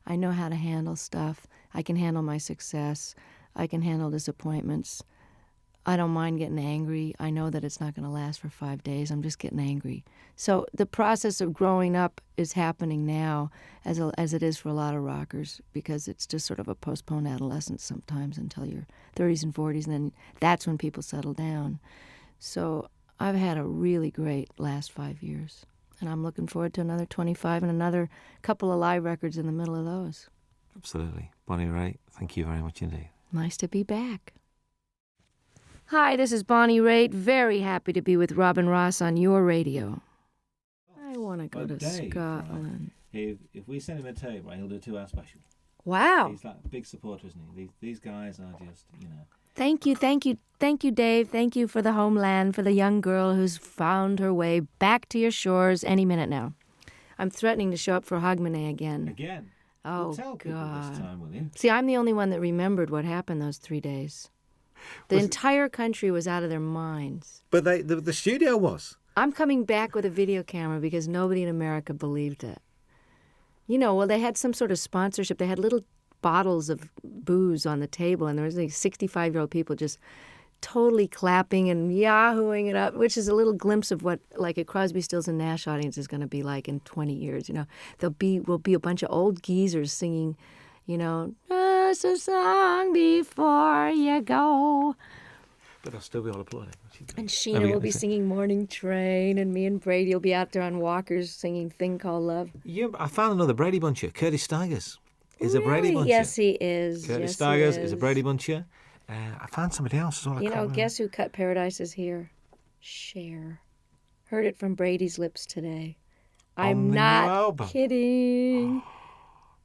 I know how to handle stuff. I can handle my success. I can handle disappointments. I don't mind getting angry. I know that it's not going to last for 5 days. I'm just getting angry. So the process of growing up is happening now as it is for a lot of rockers, because it's just sort of a postponed adolescence sometimes until your 30s and 40s, and then that's when people settle down. So I've had a really great last 5 years, and I'm looking forward to another 25 and another couple of live records in the middle of those. Absolutely. Bonnie Raitt, thank you very much indeed. Nice to be back. Hi, this is Bonnie Raitt. Very happy to be with Robin Ross on your radio. I want to go to Scotland. If we send him a tape, right, he'll do a 2-hour special. Wow. He's like a big supporter, isn't he? These guys are just, you know. Thank you, Dave. Thank you for the homeland, for the young girl who's found her way back to your shores any minute now. I'm threatening to show up for Hogmanay again. Again? Oh, Well, tell people God. this time, will you? See, I'm the only one that remembered what happened those 3 days. The entire country was out of their minds. But the studio was. I'm coming back with a video camera because nobody in America believed it. You know, well, they had some sort of sponsorship. They had little bottles of booze on the table, and there was like 65-year-old people just totally clapping and yahooing it up, which is a little glimpse of what, like, a Crosby, Stills and Nash audience is going to be like in 20 years. You know, will be a bunch of old geezers singing, you know, just a song before you go. But they'll still be all applauding. And Sheena will be singing Morning Train, and me and Brady will be out there on walkers singing Thing Called Love. I found another Brady Buncher. Curtis Stigers is a Brady Buncher. Yes, he is. Curtis Stigers is a Brady Buncher. I found somebody else as well. You know, guess who cut Paradise Is Here? Cher. Heard it from Brady's lips today. I'm not kidding.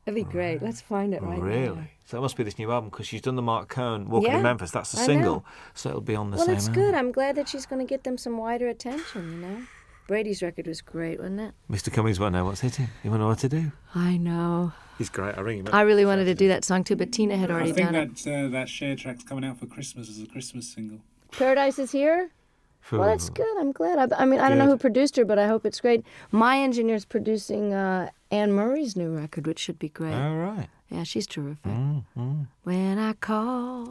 That'd be great. Let's find it right now. Really? So it must be this new album, because she's done the Mark Cohn Walking in Memphis. That's the single. So it'll be on the same album. Well, it's good. I'm glad that she's going to get them some wider attention, you know? Brady's record was great, wasn't it? Mr. Cummings won't know what's hitting. He won't know what to do. I know. He's great. I'll ring him up. I really wanted to do that song too, but Tina had already done it. I think that Cher track's coming out for Christmas as a Christmas single. Paradise Is Here? Well, that's good. I'm glad. I mean, I don't know who produced her, but I hope it's great. My engineer's producing Anne Murray's new record, which should be great. All right. Yeah, she's terrific. When I call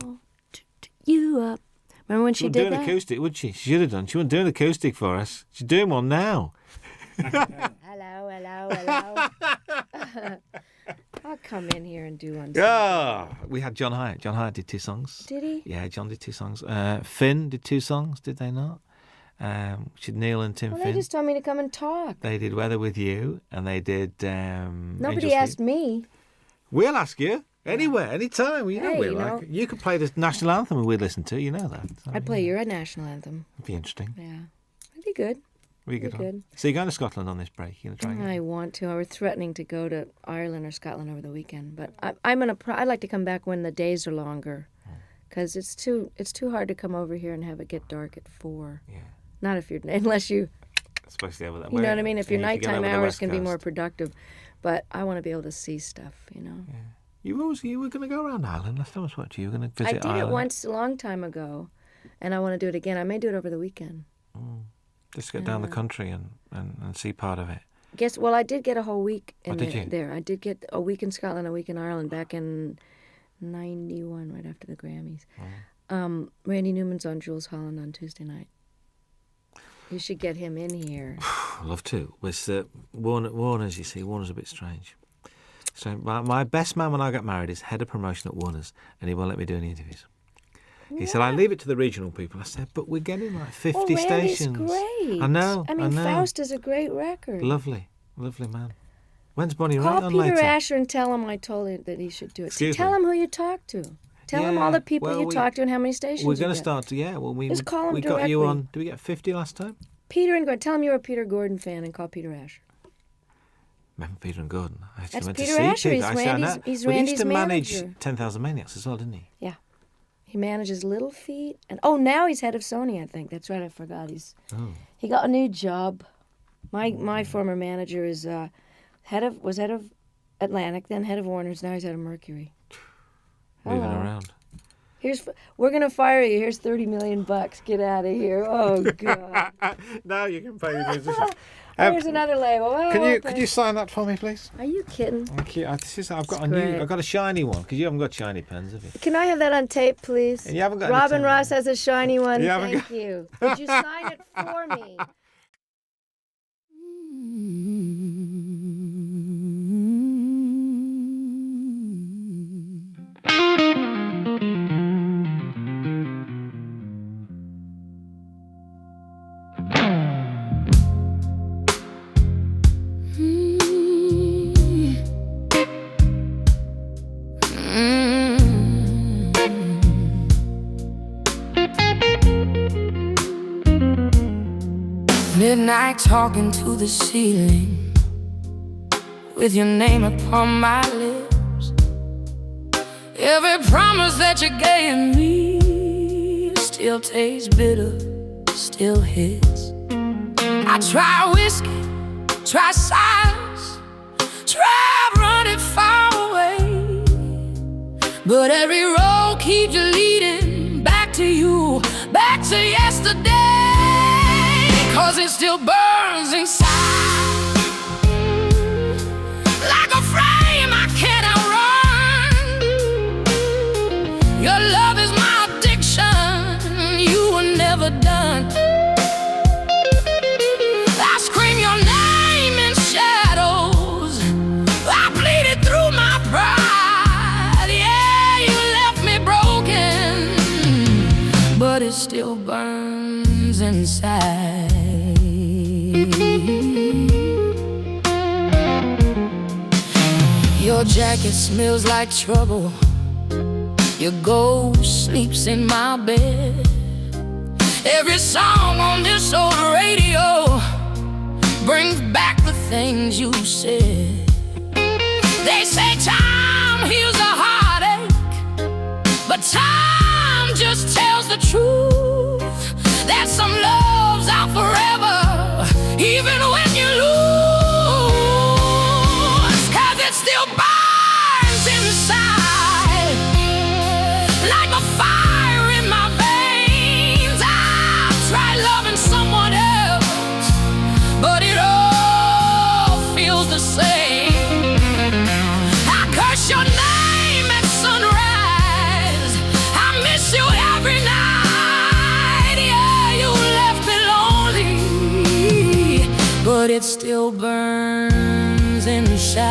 you up. Remember when she did that? She would do an acoustic, would she? She should have done. She wouldn't do an acoustic for us. She's doing one now. Hello. I'll come in here and do one. Yeah. We had John Hyatt. John Hyatt did 2 songs. Did he? Yeah, John did 2 songs. Finn did 2 songs, did they not? Which is Neil and Tim Well, Finn. they just told me to come and talk. They did Weather With You, and they did Nobody asked me. We'll ask you. Anywhere, anytime. You know Hey, we you like know. it. You could play the national anthem and we'd listen to. You know that. So, I'd play your national anthem. It'd be interesting. Yeah. That'd be good. We get We're on. good. So you're going to Scotland on this break? You're going to try? I want to. I was threatening to go to Ireland or Scotland over the weekend, but I'm gonna. I'd like to come back when the days are longer, because it's too hard to come over here and have it get dark at 4. Yeah. Not if you're unless you. Especially over that. You know what I mean? If your you go nighttime over the hours West can be Coast. more productive, but I want to be able to see stuff. You know. You were going to go around Ireland last time I spoke to you. You were going to I visit did Ireland. it once a long time ago, and I want to do it again. I may do it over the weekend. Just get down the country and see part of it. Well, I did get a whole week in did you? there. I did get a week in Scotland, a week in Ireland back in '91, right after the Grammys. Randy Newman's on Jules Holland on Tuesday night. You should get him in here. I'd love to. With Warner's, you see, Warner's a bit strange. So my best man when I got married is head of promotion at Warner's, and he won't let me do any interviews. He said, I leave it to the regional people. I said, but we're getting like 50 Randy's stations. great. I know. I mean, Faust is a great record. Lovely man. When's Bonnie Call Raitt on Peter later? Asher and tell him I told him that he should do it. Excuse Tell me? him who you talked to. Tell him all the people you talked to and how many stations We're you going to get. start. We Just call him we got you directly. on. Did we get 50 last time? Peter and Gordon. Tell him you're a Peter Gordon fan and call Peter Asher. Remember Peter and Gordon? I actually That's went Peter to see Asher. Peter. He's I said, I know. Randy's But he used to Randy's manage manager. 10,000 Maniacs as well, didn't he? Yeah. He manages Little Feat, and now he's head of Sony. I think that's right. I forgot. He got a new job. My former manager is head of Atlantic, then head of Warner's. Now he's head of Mercury. Moving Hello. around. We're gonna fire you. Here's $30 million. Get out of here. Oh God. Now you can pay the musician. Here's another label. Oh, Could you sign that for me, please? Are you kidding? Thank you. I've got great. I've got a shiny one because you haven't got shiny pens, have you? Can I have that on tape, please? You haven't got any Robin tape. Ross has a shiny one. You haven't Thank you. Could you sign it for me? Midnight talking to the ceiling with your name upon my lips. Every promise that you gave me still tastes bitter, still hits. I try whiskey, try silence, try running far away, but every road keeps you leading back to you, back to yesterday. 'Cause it still burns inside, like a flame I can't outrun. Your love is my addiction, you were never done. I scream your name in shadows, I pleaded through my pride. Yeah, you left me broken, but it still burns inside. Your jacket smells like trouble, your ghost sleeps in my bed. Every song on this old radio brings back the things you said. They say time heals a heartache, but time just tells the truth that some love's out forever, even when you lose. 'Cause it still burns inside, like a fire in my veins. I've tried loving someone else, but it all feels the same. I curse your name at sunrise, I miss you every night. Yeah, you left me lonely, but it still burns inside.